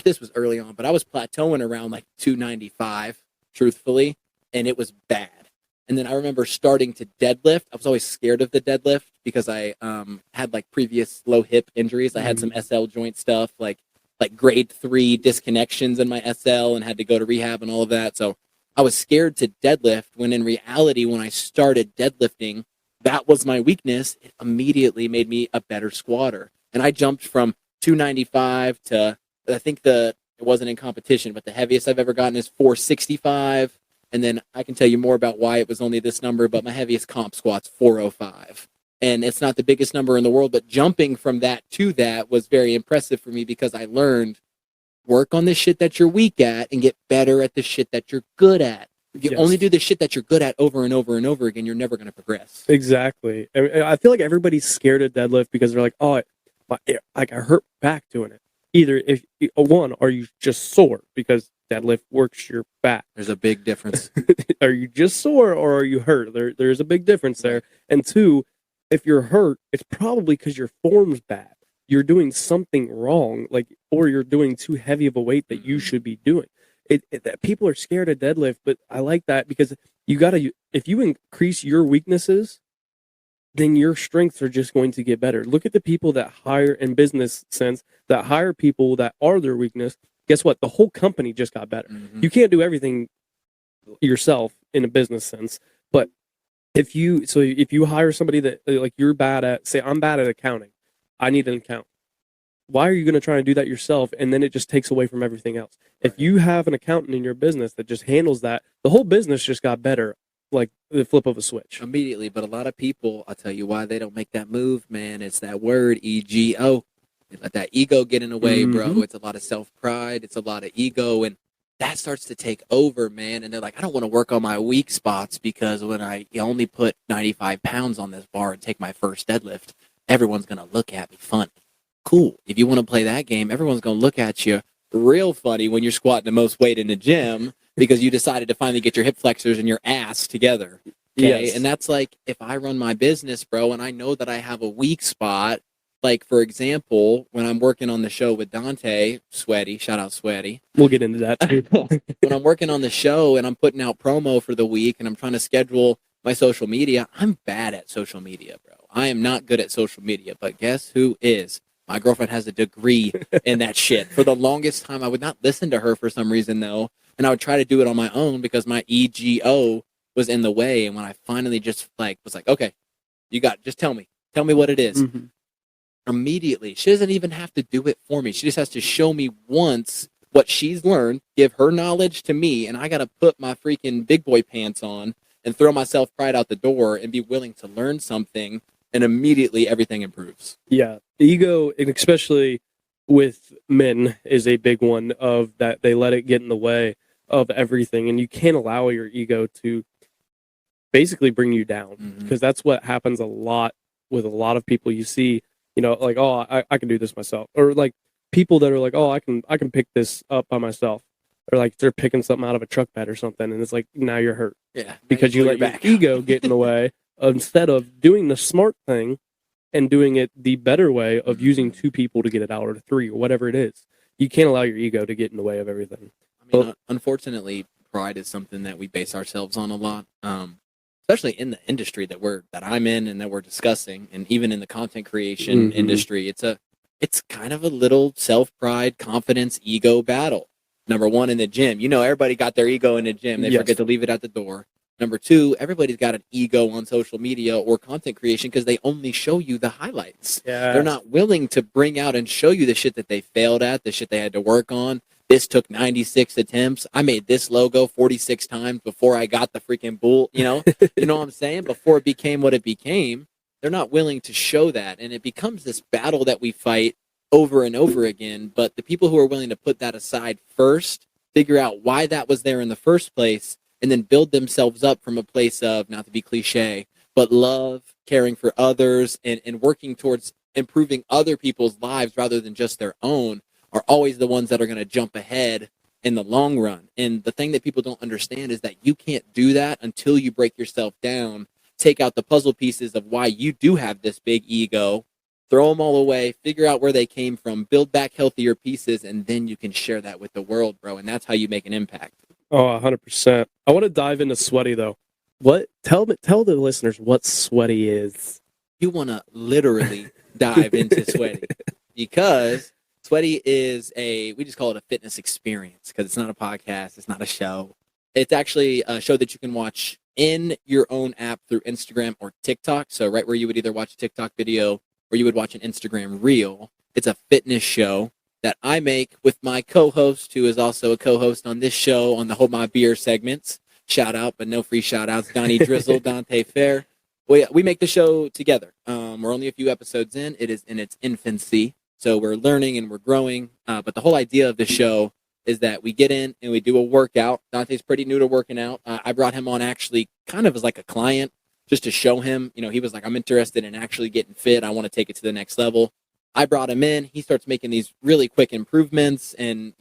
this was early on, but I was plateauing around 295, truthfully, and it was bad. And then I remember starting to deadlift. I was always scared of the deadlift because I had previous low hip injuries. I had some SL joint stuff, like grade 3 disconnections in my SL and had to go to rehab and all of that. So I was scared to deadlift when in reality, when I started deadlifting, that was my weakness. It immediately made me a better squatter. And I jumped from 295 to, I think it wasn't in competition, but the heaviest I've ever gotten is 465. And then I can tell you more about why it was only this number, but my heaviest comp squat's 405. And it's not the biggest number in the world, but jumping from that to that was very impressive for me because I learned work on the shit that you're weak at and get better at the shit that you're good at. If you Yes. only do the shit that you're good at over and over and over again, you're never going to progress. Exactly. I feel like everybody's scared of deadlift because they're like, oh, I hurt back doing it. Either if one, are you just sore because deadlift works your back? There's a big difference. Are you just sore or are you hurt? There's a big difference there. And two, if you're hurt, it's probably because your form's bad. You're doing something wrong, or you're doing too heavy of a weight that you should be doing. That people are scared of deadlift, but I like that because if you increase your weaknesses, then your strengths are just going to get better. Look at the people that hire in business sense, that hire people that are their weakness. Guess what? The whole company just got better. Mm-hmm. You can't do everything yourself in a business sense, but if you hire somebody that like you're bad at, say I'm bad at accounting, I need an accountant. Why are you going to try and do that yourself? And then it just takes away from everything else. If you have an accountant in your business that just handles that, the whole business just got better, like the flip of a switch. Immediately. But a lot of people, I'll tell you why they don't make that move, man. It's that word, ego. They let that ego get in the way, bro. It's a lot of self-pride. It's a lot of ego. And that starts to take over, man. And they're like, I don't want to work on my weak spots because when I only put 95 pounds on this bar and take my first deadlift, everyone's going to look at me funny. Cool. If you want to play that game, everyone's going to look at you real funny when you're squatting the most weight in the gym because you decided to finally get your hip flexors and your ass together. Okay? Yes. And that's like, if I run my business, bro, and I know that I have a weak spot, like, for example, when I'm working on the show with Dante, Sweaty, shout out Sweaty. We'll get into that too. When I'm working on the show and I'm putting out promo for the week and I'm trying to schedule my social media, I'm bad at social media, bro. I am not good at social media, but guess who is? My girlfriend has a degree in that shit. For the longest time, I would not listen to her for some reason, though, and I would try to do it on my own because my ego was in the way. And when I finally just was like, okay, just tell me what it is. Mm-hmm. Immediately, she doesn't even have to do it for me. She just has to show me once what she's learned, give her knowledge to me, and I got to put my freaking big boy pants on and throw my self-pride out the door and be willing to learn something, and immediately everything improves. Yeah. Ego, and especially with men, is a big one of that. They let it get in the way of everything, and you can't allow your ego to basically bring you down because that's what happens a lot with a lot of people. You see, like, oh, I can do this myself, or like people that are like, oh, I can pick this up by myself, or like they're picking something out of a truck bed or something, and it's like now you're hurt, yeah, because you let your ego get in the way instead of doing the smart thing and doing it the better way of using two people to get it out, or three, or whatever it is. You can't allow your ego to get in the way of everything. I mean, unfortunately, pride is something that we base ourselves on a lot, especially in the industry that I'm in and that we're discussing, and even in the content creation industry. It's kind of a little self-pride, confidence, ego battle. Number one, in the gym, everybody got their ego in the gym. They forget to leave it at the door. Number two, everybody's got an ego on social media or content creation because they only show you the highlights. Yeah. They're not willing to bring out and show you the shit that they failed at, the shit they had to work on. This took 96 attempts. I made this logo 46 times before I got the freaking bull, you know what I'm saying? Before it became what it became, they're not willing to show that. And it becomes this battle that we fight over and over again. But the people who are willing to put that aside first, figure out why that was there in the first place, and then build themselves up from a place of, not to be cliche, but love, caring for others, and working towards improving other people's lives rather than just their own, are always the ones that are going to jump ahead in the long run. And the thing that people don't understand is that you can't do that until you break yourself down, take out the puzzle pieces of why you do have this big ego, throw them all away, figure out where they came from, build back healthier pieces, and then you can share that with the world, bro. And that's how you make an impact. Oh, 100%. I want to dive into Sweaty, though. Tell the listeners what Sweaty is. You want to literally dive into Sweaty, because Sweaty is we just call it a fitness experience, because it's not a podcast, it's not a show. It's actually a show that you can watch in your own app through Instagram or TikTok. So right where you would either watch a TikTok video or you would watch an Instagram reel. It's a fitness show that I make with my co-host, who is also a co-host on this show on the Hold My Beer segments. Shout out, but no free shout outs. Donnie Drizzle, Dante Fair. We make the show together. We're only a few episodes in. It is in its infancy. So we're learning and we're growing. But the whole idea of the show is that we get in and we do a workout. Dante's pretty new to working out. I brought him on actually kind of as like a client just to show him. He was like, I'm interested in actually getting fit. I want to take it to the next level. I brought him in. He starts making these really quick improvements and,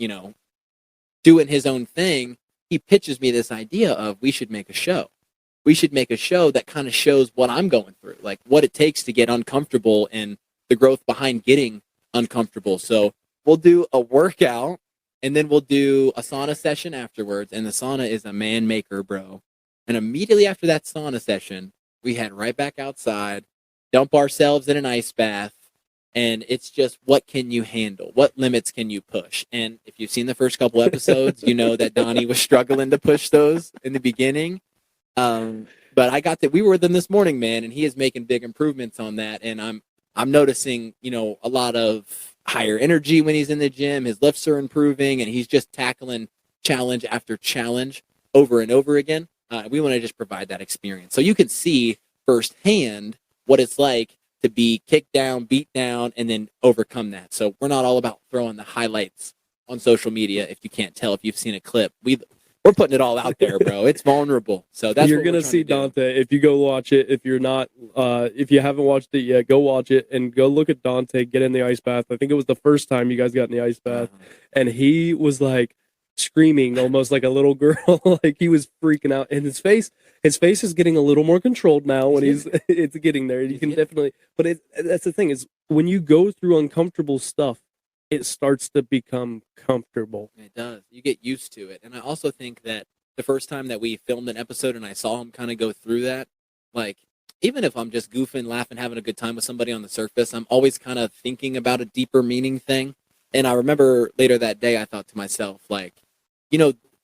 doing his own thing. He pitches me this idea of we should make a show. We should make a show that kind of shows what I'm going through, like what it takes to get uncomfortable and the growth behind getting uncomfortable. So we'll do a workout and then we'll do a sauna session afterwards. And the sauna is a man maker, bro. And immediately after that sauna session, we head right back outside, dump ourselves in an ice bath. And it's just, what can you handle? What limits can you push? And if you've seen the first couple episodes, you know that Donnie was struggling to push those in the beginning. But we were with him this morning, man, and he is making big improvements on that. And I'm noticing, a lot of higher energy when he's in the gym. His lifts are improving, and he's just tackling challenge after challenge over and over again. We want to just provide that experience so you can see firsthand what it's like to be kicked down, beat down, and then overcome that. So we're not all about throwing the highlights on social media. If you can't tell, if you've seen a clip, we're putting it all out there, bro. It's vulnerable. So that's you're gonna see Dante if you go watch it. If you're not, if you haven't watched it yet, go watch it and go look at Dante get in the ice bath. I think it was the first time you guys got in the ice bath, and he was like screaming almost like a little girl, like he was freaking out. And his face is getting a little more controlled now when it's getting there. You can definitely, but that's the thing is when you go through uncomfortable stuff, it starts to become comfortable. It does. You get used to it. And I also think that the first time that we filmed an episode and I saw him kind of go through that, like, even if I'm just goofing, laughing, having a good time with somebody on the surface, I'm always kind of thinking about a deeper meaning thing. And I remember later that day, I thought to myself, like,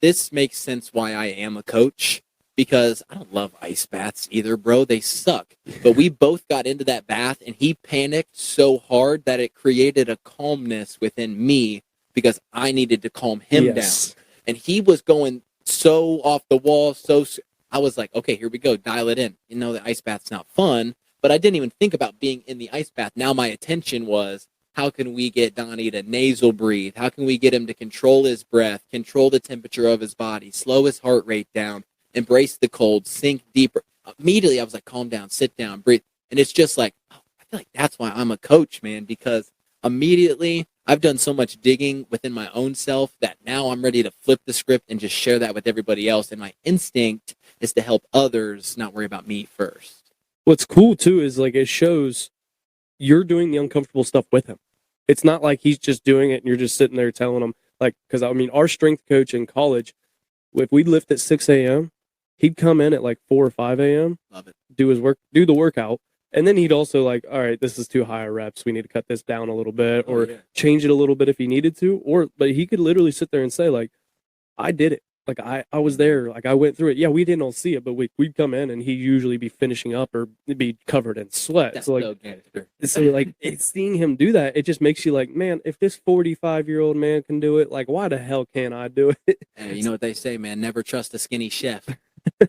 this makes sense why I am a coach, because I don't love ice baths either, bro. They suck. But we both got into that bath, and he panicked so hard that it created a calmness within me because I needed to calm him down. And he was going so off the wall, I was like, okay, here we go, dial it in. The ice bath's not fun, but I didn't even think about being in the ice bath. Now my attention was, how can we get Donnie to nasal breathe? How can we get him to control his breath, control the temperature of his body, slow his heart rate down, embrace the cold, sink deeper? Immediately I was like, calm down, sit down, breathe. And it's just like, I feel like that's why I'm a coach, man, because immediately I've done so much digging within my own self that now I'm ready to flip the script and just share that with everybody else. And my instinct is to help others, not worry about me first. What's cool too is like it shows you're doing the uncomfortable stuff with him. It's not like he's just doing it and you're just sitting there telling him, like, because I mean, our strength coach in college, if we'd lift at 6 a.m., he'd come in at like 4 or 5 a.m., love it, do the workout. And then he'd also like, all right, this is too high a reps. We need to cut this down a little bit or change it a little bit if he needed to. But he could literally sit there and say like, I did it. Like I was there. Like I went through it. Yeah, we didn't all see it, but we'd come in and he'd usually be finishing up or be covered in sweat. That's so like, so gangster. So like seeing him do that, it just makes you like, man, if this 45-year-old man can do it, like why the hell can't I do it? Hey, you know what they say, man? Never trust a skinny chef.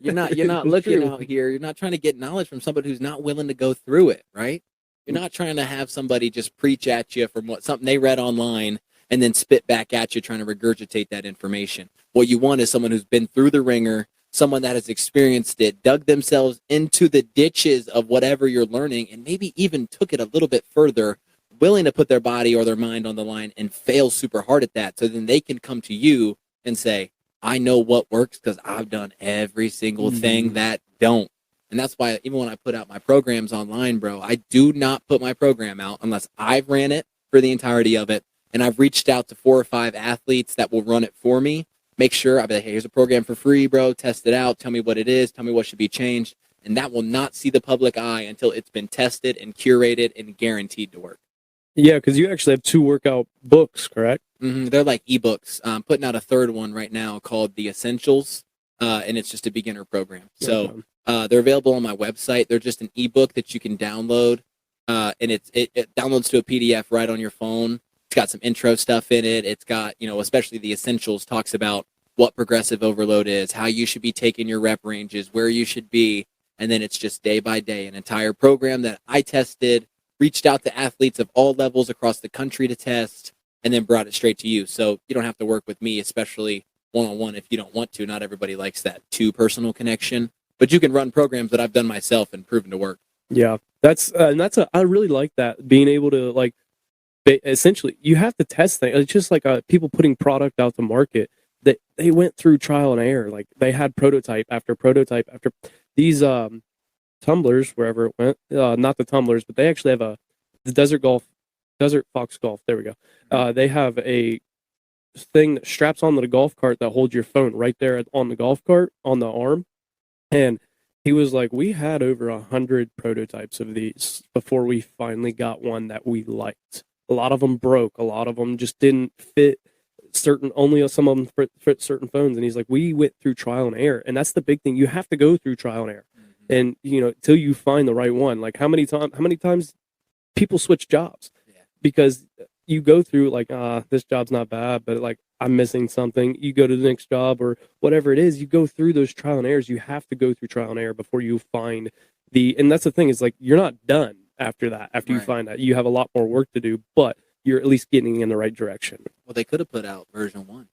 You're not looking out here. You're not trying to get knowledge from somebody who's not willing to go through it, right? You're not trying to have somebody just preach at you from something they read online and then spit back at you trying to regurgitate that information. What you want is someone who's been through the ringer, someone that has experienced it, dug themselves into the ditches of whatever you're learning, and maybe even took it a little bit further, willing to put their body or their mind on the line and fail super hard at that. So then they can come to you and say, I know what works because I've done every single thing that don't. And that's why even when I put out my programs online, bro, I do not put my program out unless I've ran it for the entirety of it. And I've reached out to 4 or 5 athletes that will run it for me. Make sure, I'll be like, hey, here's a program for free, bro. Test it out. Tell me what it is. Tell me what should be changed. And that will not see the public eye until it's been tested and curated and guaranteed to work. Yeah, because you actually have 2 workout books, correct? They're like ebooks. I'm putting out a 3rd one right now called The Essentials. and it's just a beginner program. So Okay. they're available on my website. They're just an ebook that you can download, and it downloads to a PDF right on your phone. It's got some intro stuff in it. It's got, especially the essentials, talks about what progressive overload is, how you should be taking your rep ranges, where you should be, and then it's just day by day an entire program that I tested, reached out to athletes of all levels across the country to test, and then brought it straight to you. So you don't have to work with me, especially one-on-one, if you don't want to. Not everybody likes that too personal connection, but you can run programs that I've done myself and proven to work. Yeah, I really like that, being able to like essentially you have to test things. It's just like people putting product out to market that they went through trial and error. Like they had prototype after prototype after these tumblers wherever it went. Not the tumblers, but they actually have the Desert Fox Golf. There we go. They have a thing that straps onto the golf cart that holds your phone right there on the golf cart on the arm. And he was like, we had over 100 prototypes of these before we finally got one that we liked. A lot of them broke. A lot of them just didn't fit only some of them fit certain phones. And he's like, we went through trial and error. And that's the big thing. You have to go through trial and error. And, till you find the right one. Like how many times people switch jobs? Yeah. Because you go through like, this job's not bad, but like I'm missing something. You go to the next job or whatever it is, you go through those trial and errors. You have to go through trial and error before you find and that's the thing, is like, you're not done after that. After you find that, you have a lot more work to do, but you're at least getting in the right direction. Well, they could have put out version 1.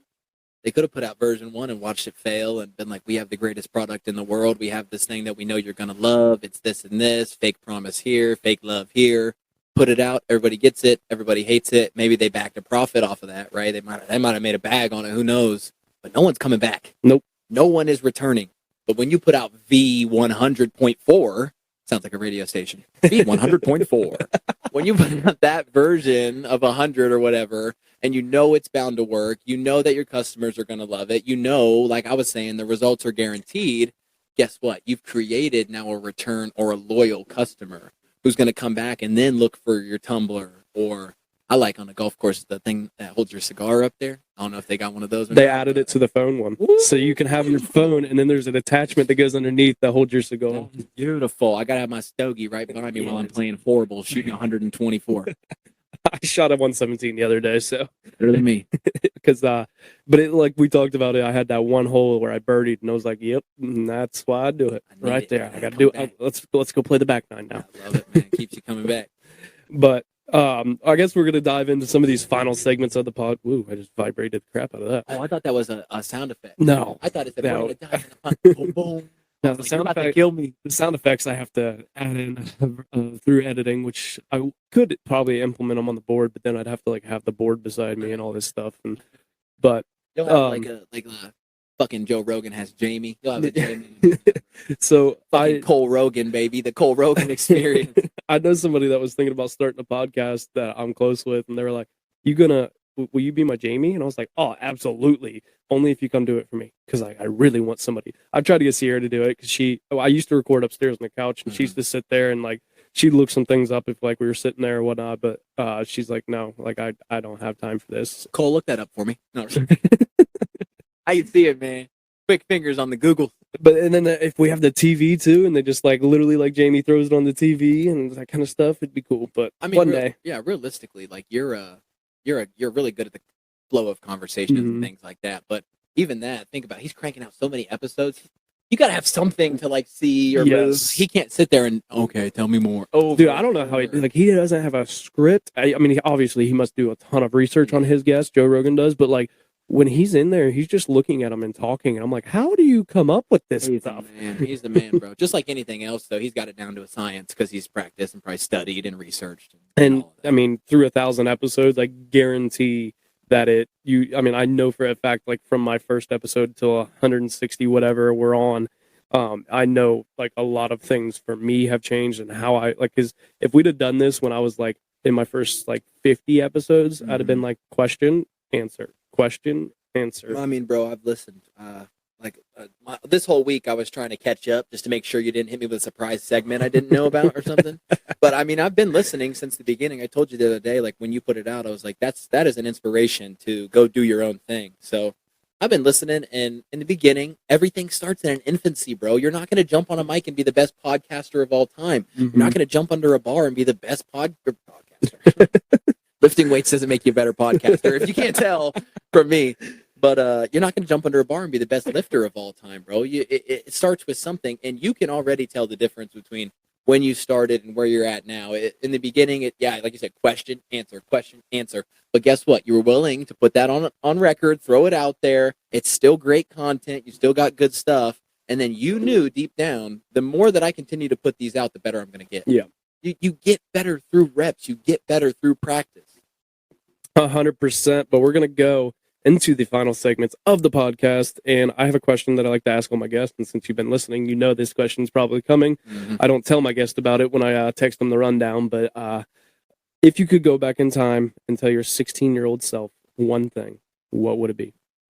They could have put out version 1 and watched it fail and been like, we have the greatest product in the world. We have this thing that we know you're going to love. It's this and this, fake promise here, fake love here. Put it out. Everybody gets it. Everybody hates it. Maybe they backed a profit off of that, right? They might have made a bag on it. Who knows? But no one's coming back. Nope. No one is returning. But when you put out V100.4, sounds like a radio station. V100.4. When you put out that version of 100 or whatever, and you know it's bound to work, you know that your customers are going to love it, like I was saying, the results are guaranteed. Guess what? You've created now a return or a loyal customer who's going to come back and then look for your tumbler, or I like on the golf course the thing that holds your cigar up there. I don't know if they got one of those. They added it to the phone one. Woo! So you can have your phone, and then there's an attachment that goes underneath that holds your cigar. Beautiful. I got to have my stogie right behind me while I'm playing horrible, shooting 124. I shot a 117 the other day, so. Better than me. Because, but it, like we talked about it, I had that one hole where I birdied, and I was like, yep, that's why I do it. Right there. I got to do it. Let's go play the back nine now. I love it, man. Keeps you coming back. But I guess we're going to dive into some of these final segments of the pod. Woo, I just vibrated the crap out of that. Oh, I thought that was a sound effect. No. I thought it said, No. boom, boom. Now, the sound effect, kill me. The sound effects I have to add in through editing, which I could probably implement them on the board, but then I'd have to like have the board beside me and all this stuff. But you'll have like a fucking Joe Rogan has Jamie. You'll have a Jamie. So Cole Rogan, baby, the Cole Rogan experience. I know somebody that was thinking about starting a podcast that I'm close with, and they were like, will you be my Jamie? And I was like, oh, absolutely. Only if you come do it for me. Because I really want somebody. I've tried to get Sierra to do it because I used to record upstairs on the couch, and she used to sit there and like, she'd look some things up if like we were sitting there or whatnot. But she's like, no, like I don't have time for this. Cole, look that up for me. No, I can see it, man. Quick fingers on the Google. But and then if we have the TV too, and they just like literally like Jamie throws it on the TV and that kind of stuff, it'd be cool. But I mean, one day, yeah, realistically, like you're really good at the flow of conversations and things like that. But even that, think about it, he's cranking out so many episodes. You gotta have something to like see or he can't sit there and tell me more. Oh, dude, I don't know how he doesn't have a script. I mean, obviously he must do a ton of research on his guests. Joe Rogan does, but like when he's in there, he's just looking at them and talking, and I'm like, how do you come up with this stuff? He's the man, bro. Just like anything else, though, he's got it down to a science because he's practiced and probably studied and researched. And I mean, through 1,000 episodes, I guarantee that I know for a fact, like from my first episode till 160 whatever we're on, I know like a lot of things for me have changed and how I like. Because if we'd have done this when I was like in my first like 50 episodes, I'd have been like question answer. Question, answer. I mean, bro, I've listened. This whole week, I was trying to catch up just to make sure you didn't hit me with a surprise segment I didn't know about or something. But I mean, I've been listening since the beginning. I told you the other day, like when you put it out, I was like, that is an inspiration to go do your own thing. So I've been listening, and in the beginning, everything starts in an infancy, bro. You're not going to jump on a mic and be the best podcaster of all time. You're not going to jump under a bar and be the best podcaster. Lifting weights doesn't make you a better podcaster, if you can't tell from me. But you're not going to jump under a bar and be the best lifter of all time, bro. It starts with something, and you can already tell the difference between when you started and where you're at now. In the beginning, like you said, question, answer, question, answer. But guess what? You were willing to put that on record, throw it out there. It's still great content. You still got good stuff. And then you knew deep down, the more that I continue to put these out, the better I'm going to get. Yeah. You get better through reps. You get better through practice. 100%. But we're going to go into the final segments of the podcast. And I have a question that I like to ask all my guests. And since you've been listening, you know this question is probably coming. Mm-hmm. I don't tell my guests about it when I text them the rundown. But if you could go back in time and tell your 16-year-old self one thing, what would it be?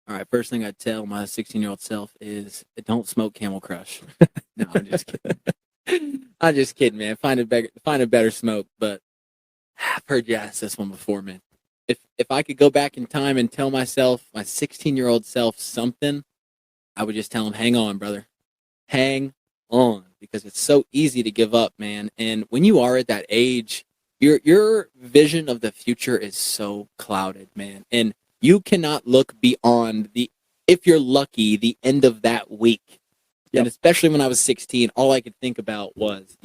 All right, first thing I'd tell my 16-year-old self is don't smoke Camel Crush. No, I'm just kidding. I'm just kidding, man. Find a better smoke. But I've heard you ask this one before, man. If I could go back in time and tell myself, my 16-year-old self, something, I would just tell him, hang on, brother. Hang on. Because it's so easy to give up, man. And when you are at that age, your vision of the future is so clouded, man. And you cannot look beyond if you're lucky, the end of that week. Yep. And especially when I was 16, all I could think about was,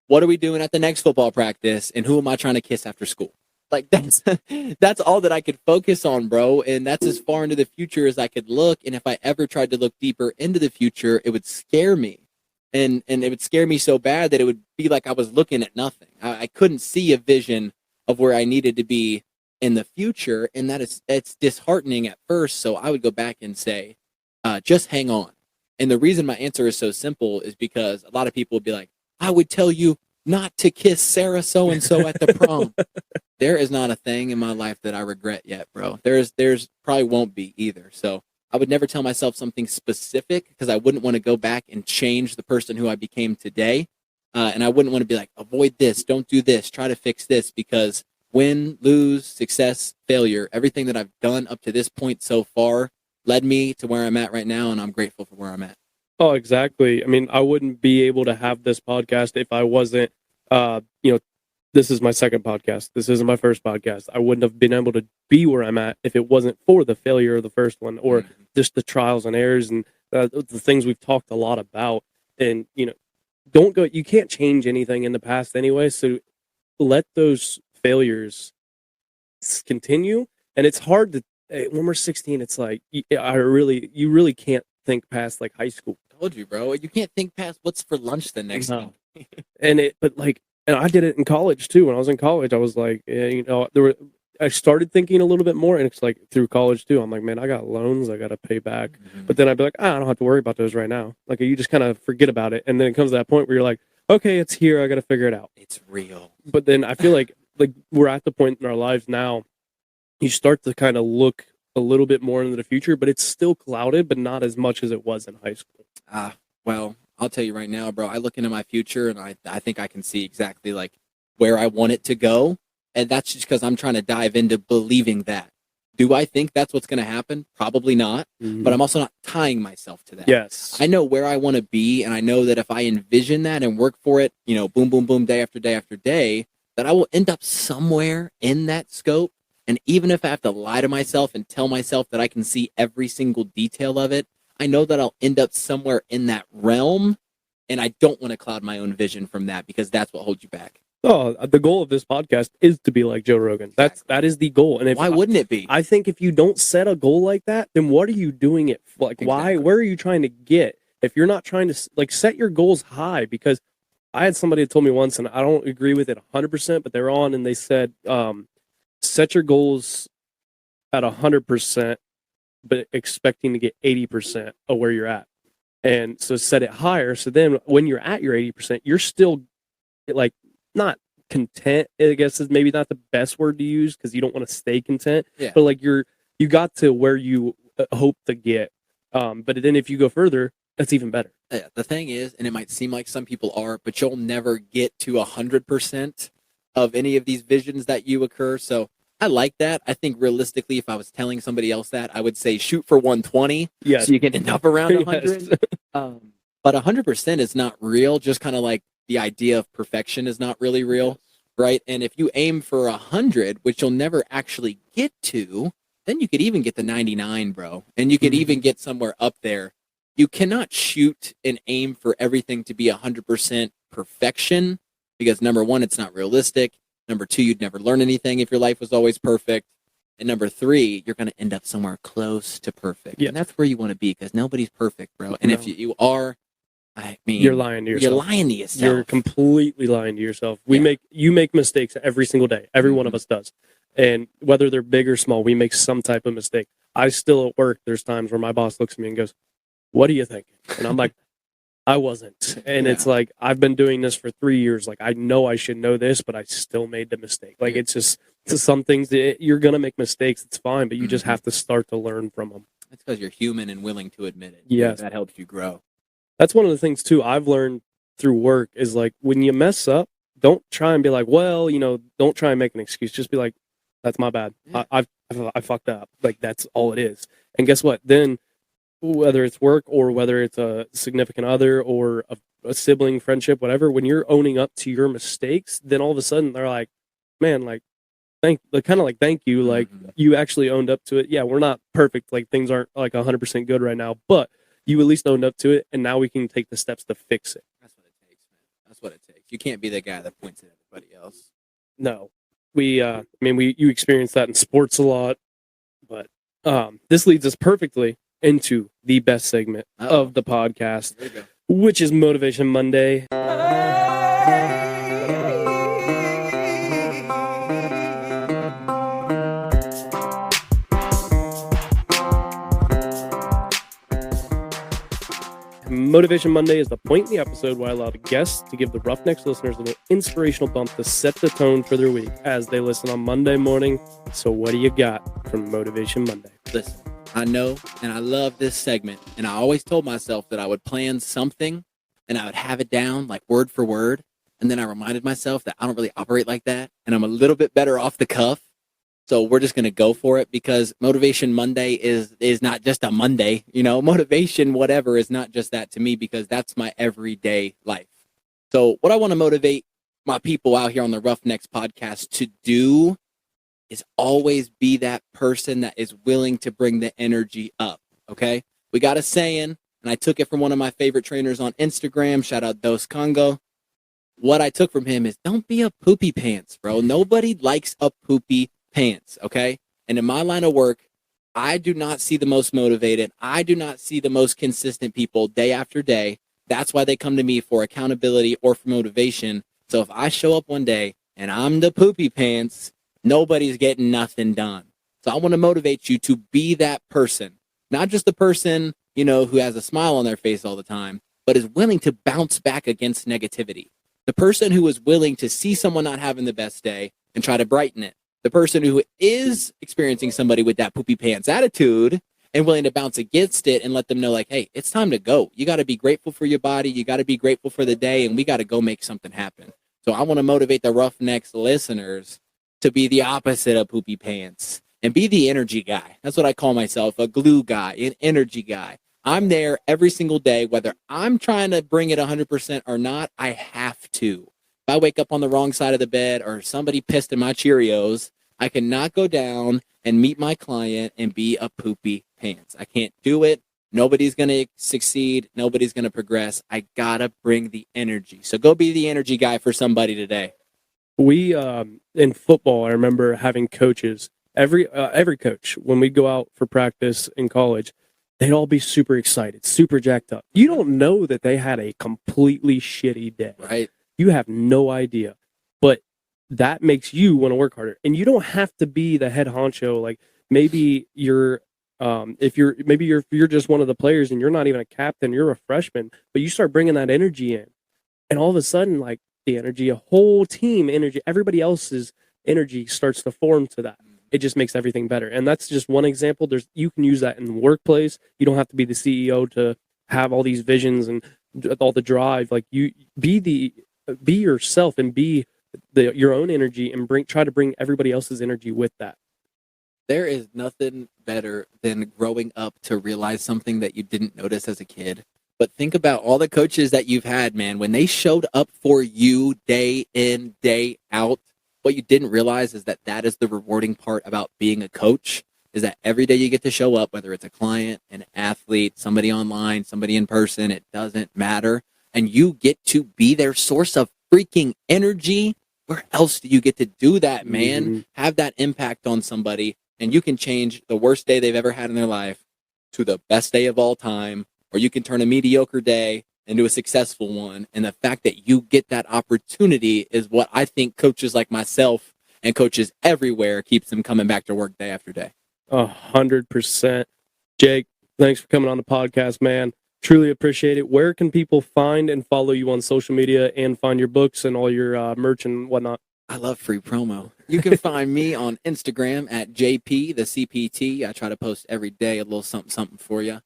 what are we doing at the next football practice? And who am I trying to kiss after school? Like that's all that I could focus on, bro. And that's as far into the future as I could look. And if I ever tried to look deeper into the future, it would scare me. And it would scare me so bad that it would be like I was looking at nothing. I couldn't see a vision of where I needed to be in the future. And it's disheartening at first. So I would go back and say, just hang on. And the reason my answer is so simple is because a lot of people would be like, I would tell you not to kiss Sarah so-and-so at the prom. There is not a thing in my life that I regret yet, bro. There's probably won't be either. So I would never tell myself something specific because I wouldn't want to go back and change the person who I became today. And I wouldn't want to be like, avoid this, don't do this, try to fix this, because win, lose, success, failure, everything that I've done up to this point so far led me to where I'm at right now, and I'm grateful for where I'm at. Oh, exactly. I mean, I wouldn't be able to have this podcast if I wasn't, this is my second podcast. This isn't my first podcast. I wouldn't have been able to be where I'm at if it wasn't for the failure of the first one or just the trials and errors and the things we've talked a lot about. And, you can't change anything in the past anyway. So let those failures continue. And it's hard to, when we're 16, it's like, you really can't think past like high school. I told you, bro. You can't think past what's for lunch the next time. And I did it in college too. When I was in college, I was like, I started thinking a little bit more, and it's like through college too. I'm like, man, I got loans I got to pay back. Mm-hmm. But then I'd be like, I don't have to worry about those right now. Like you just kind of forget about it. And then it comes to that point where you're like, okay, it's here. I got to figure it out. It's real. But then I feel like we're at the point in our lives now, you start to kind of look a little bit more into the future, but it's still clouded, but not as much as it was in high school. Well, I'll tell you right now, bro, I look into my future and I think I can see exactly like where I want it to go. And that's just because I'm trying to dive into believing that. Do I think that's what's going to happen? Probably not. Mm-hmm. But I'm also not tying myself to that. Yes. I know where I want to be. And I know that if I envision that and work for it, boom, boom, boom, day after day after day, that I will end up somewhere in that scope. And even if I have to lie to myself and tell myself that I can see every single detail of it, I know that I'll end up somewhere in that realm, and I don't want to cloud my own vision from that because that's what holds you back. Oh, the goal of this podcast is to be like Joe Rogan. Exactly. That is the goal. And why wouldn't it be? I think if you don't set a goal like that, then what are you doing it for? Like, exactly. Where are you trying to get? If you're not trying to set your goals high, because I had somebody that told me once, and I don't agree with it 100%, but they're on and they said, set your goals at 100%, but expecting to get 80% of where you're at. And so set it higher. So then when you're at your 80%, you're still like not content, I guess is maybe not the best word to use because you don't want to stay content. Yeah. But like you got to where you hope to get. But then if you go further, that's even better. Yeah, the thing is, and it might seem like some people are, but you'll never get to 100% of any of these visions that you occur. So I like that. I think realistically, if I was telling somebody else that, I would say shoot for 120. Yes. So you can end up around 100. Yes. But 100% is not real. Just kind of like the idea of perfection is not really real, right? And if you aim for 100, which you'll never actually get to, then you could even get the 99, bro. And you could even get somewhere up there. You cannot shoot and aim for everything to be 100% perfection because number one, it's not realistic. Number two, you'd never learn anything if your life was always perfect. And number three, you're going to end up somewhere close to perfect. Yes. And that's where you want to be because nobody's perfect, bro. And if you are, I mean, You're lying to yourself. You're lying to yourself. You're completely lying to yourself. You make mistakes every single day. Every one of us does. And whether they're big or small, we make some type of mistake. I still at work, there's times where my boss looks at me and goes, "What are you thinking?" And I'm like, I wasn't. And it's like, I've been doing this for 3 years. Like, I know I should know this, but I still made the mistake. Like, it's just some things that you're going to make mistakes. It's fine, but you just have to start to learn from them. That's because you're human and willing to admit it. Yes. That helps you grow. That's one of the things, too, I've learned through work is like, when you mess up, don't try and be like, well, don't try and make an excuse. Just be like, that's my bad. Yeah. I fucked up. Like, that's all it is. And guess what? Then, whether it's work or whether it's a significant other or a sibling friendship, whatever, when you're owning up to your mistakes, then all of a sudden they're like, man, like, thank you. Like, you actually owned up to it. Yeah, we're not perfect. Like, things aren't like 100% good right now, but you at least owned up to it. And now we can take the steps to fix it. That's what it takes, man. That's what it takes. You can't be the guy that points at everybody else. No, you experience that in sports a lot, but this leads us perfectly into the best segment of the podcast, which is Motivation Monday. Motivation Monday is the point in the episode where I allow the guests to give the Roughnecks listeners an inspirational bump to set the tone for their week as they listen on Monday morning. So what do you got from Motivation Monday? Listen, I know and I love this segment, and I always told myself that I would plan something and I would have it down like word for word, and then I reminded myself that I don't really operate like that, and I'm a little bit better off the cuff. So we're just going to go for it because Motivation Monday is not just a Monday, motivation, whatever, is not just that to me because that's my everyday life. So what I want to motivate my people out here on the Roughnecks podcast to do is always be that person that is willing to bring the energy up. Okay. We got a saying, and I took it from one of my favorite trainers on Instagram. Shout out Dos Congo. What I took from him is don't be a poopy pants, bro. Nobody likes a poopy pants, okay? And in my line of work, I do not see the most motivated. I do not see the most consistent people day after day. That's why they come to me for accountability or for motivation. So if I show up one day and I'm the poopy pants, nobody's getting nothing done. So I want to motivate you to be that person, not just the person, who has a smile on their face all the time, but is willing to bounce back against negativity. The person who is willing to see someone not having the best day and try to brighten it. The person who is experiencing somebody with that poopy pants attitude and willing to bounce against it and let them know, like, hey, it's time to go. You got to be grateful for your body. You got to be grateful for the day, and we got to go make something happen. So I want to motivate the Roughnecks listeners to be the opposite of poopy pants and be the energy guy. That's what I call myself, a glue guy, an energy guy. I'm there every single day, whether I'm trying to bring it 100% or not, I have to. If I wake up on the wrong side of the bed or somebody pissed in my Cheerios, I cannot go down and meet my client and be a poopy pants. I can't do it. Nobody's going to succeed. Nobody's going to progress. I got to bring the energy. So go be the energy guy for somebody today. We, in football, I remember having coaches, every coach, when we'd go out for practice in college, they'd all be super excited, super jacked up. You don't know that they had a completely shitty day. Right. You have no idea, but that makes you want to work harder. And you don't have to be the head honcho. Like maybe you're if you're just one of the players and you're not even a captain, you're a freshman, but you start bringing that energy in, and all of a sudden, like the energy, a whole team energy, everybody else's energy starts to form to that. It just makes everything better. And that's just one example. You can use that in the workplace. You don't have to be the CEO to have all these visions and all the drive. Like you be yourself and be your own energy and try to bring everybody else's energy with that. There is nothing better than growing up to realize something that you didn't notice as a kid. But think about all the coaches that you've had, man, when they showed up for you day in, day out. What you didn't realize is that that is the rewarding part about being a coach, is that every day you get to show up, whether it's a client, an athlete, somebody online, somebody in person, it doesn't matter. And you get to be their source of freaking energy. Where else do you get to do that, man? Mm-hmm. Have that impact on somebody, and you can change the worst day they've ever had in their life to the best day of all time, or you can turn a mediocre day into a successful one. And the fact that you get that opportunity is what I think coaches like myself and coaches everywhere keeps them coming back to work day after day. 100%. Jake, thanks for coming on the podcast, man. Truly appreciate it. Where can people find and follow you on social media and find your books and all your merch and whatnot? I love free promo. You can find me on Instagram at JP the CPT. I try to post every day a little something for you.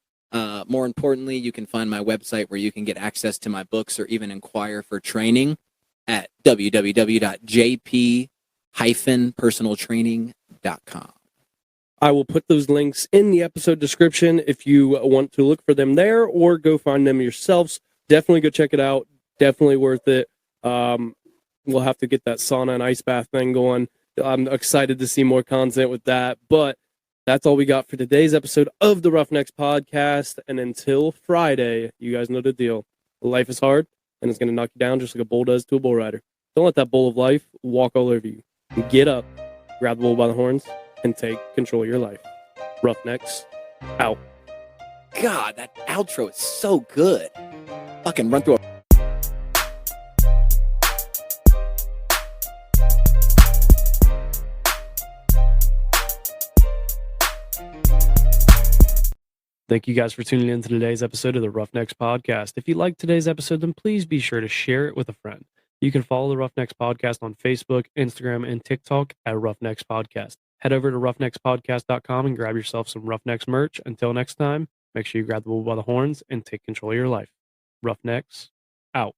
More importantly, you can find my website where you can get access to my books or even inquire for training at www.jp-personaltraining.com. I will put those links in the episode description if you want to look for them there or go find them yourselves. Definitely go check it out. Definitely worth it. We'll have to get that sauna and ice bath thing going. I'm excited to see more content with that. But that's all we got for today's episode of the Roughnecks podcast. And until Friday, you guys know the deal. Life is hard, and it's going to knock you down just like a bull does to a bull rider. Don't let that bull of life walk all over you. Get up, grab the bull by the horns, and take control of your life. Roughnecks, out. God, that outro is so good. Fucking run through a Thank you guys for tuning in to today's episode of the Roughnecks podcast. If you liked today's episode, then please be sure to share it with a friend. You can follow the Roughnecks podcast on Facebook, Instagram, and TikTok at Roughnecks Podcast. Head over to roughneckspodcast.com and grab yourself some Roughnecks merch. Until next time, make sure you grab the bull by the horns and take control of your life. Roughnecks, out.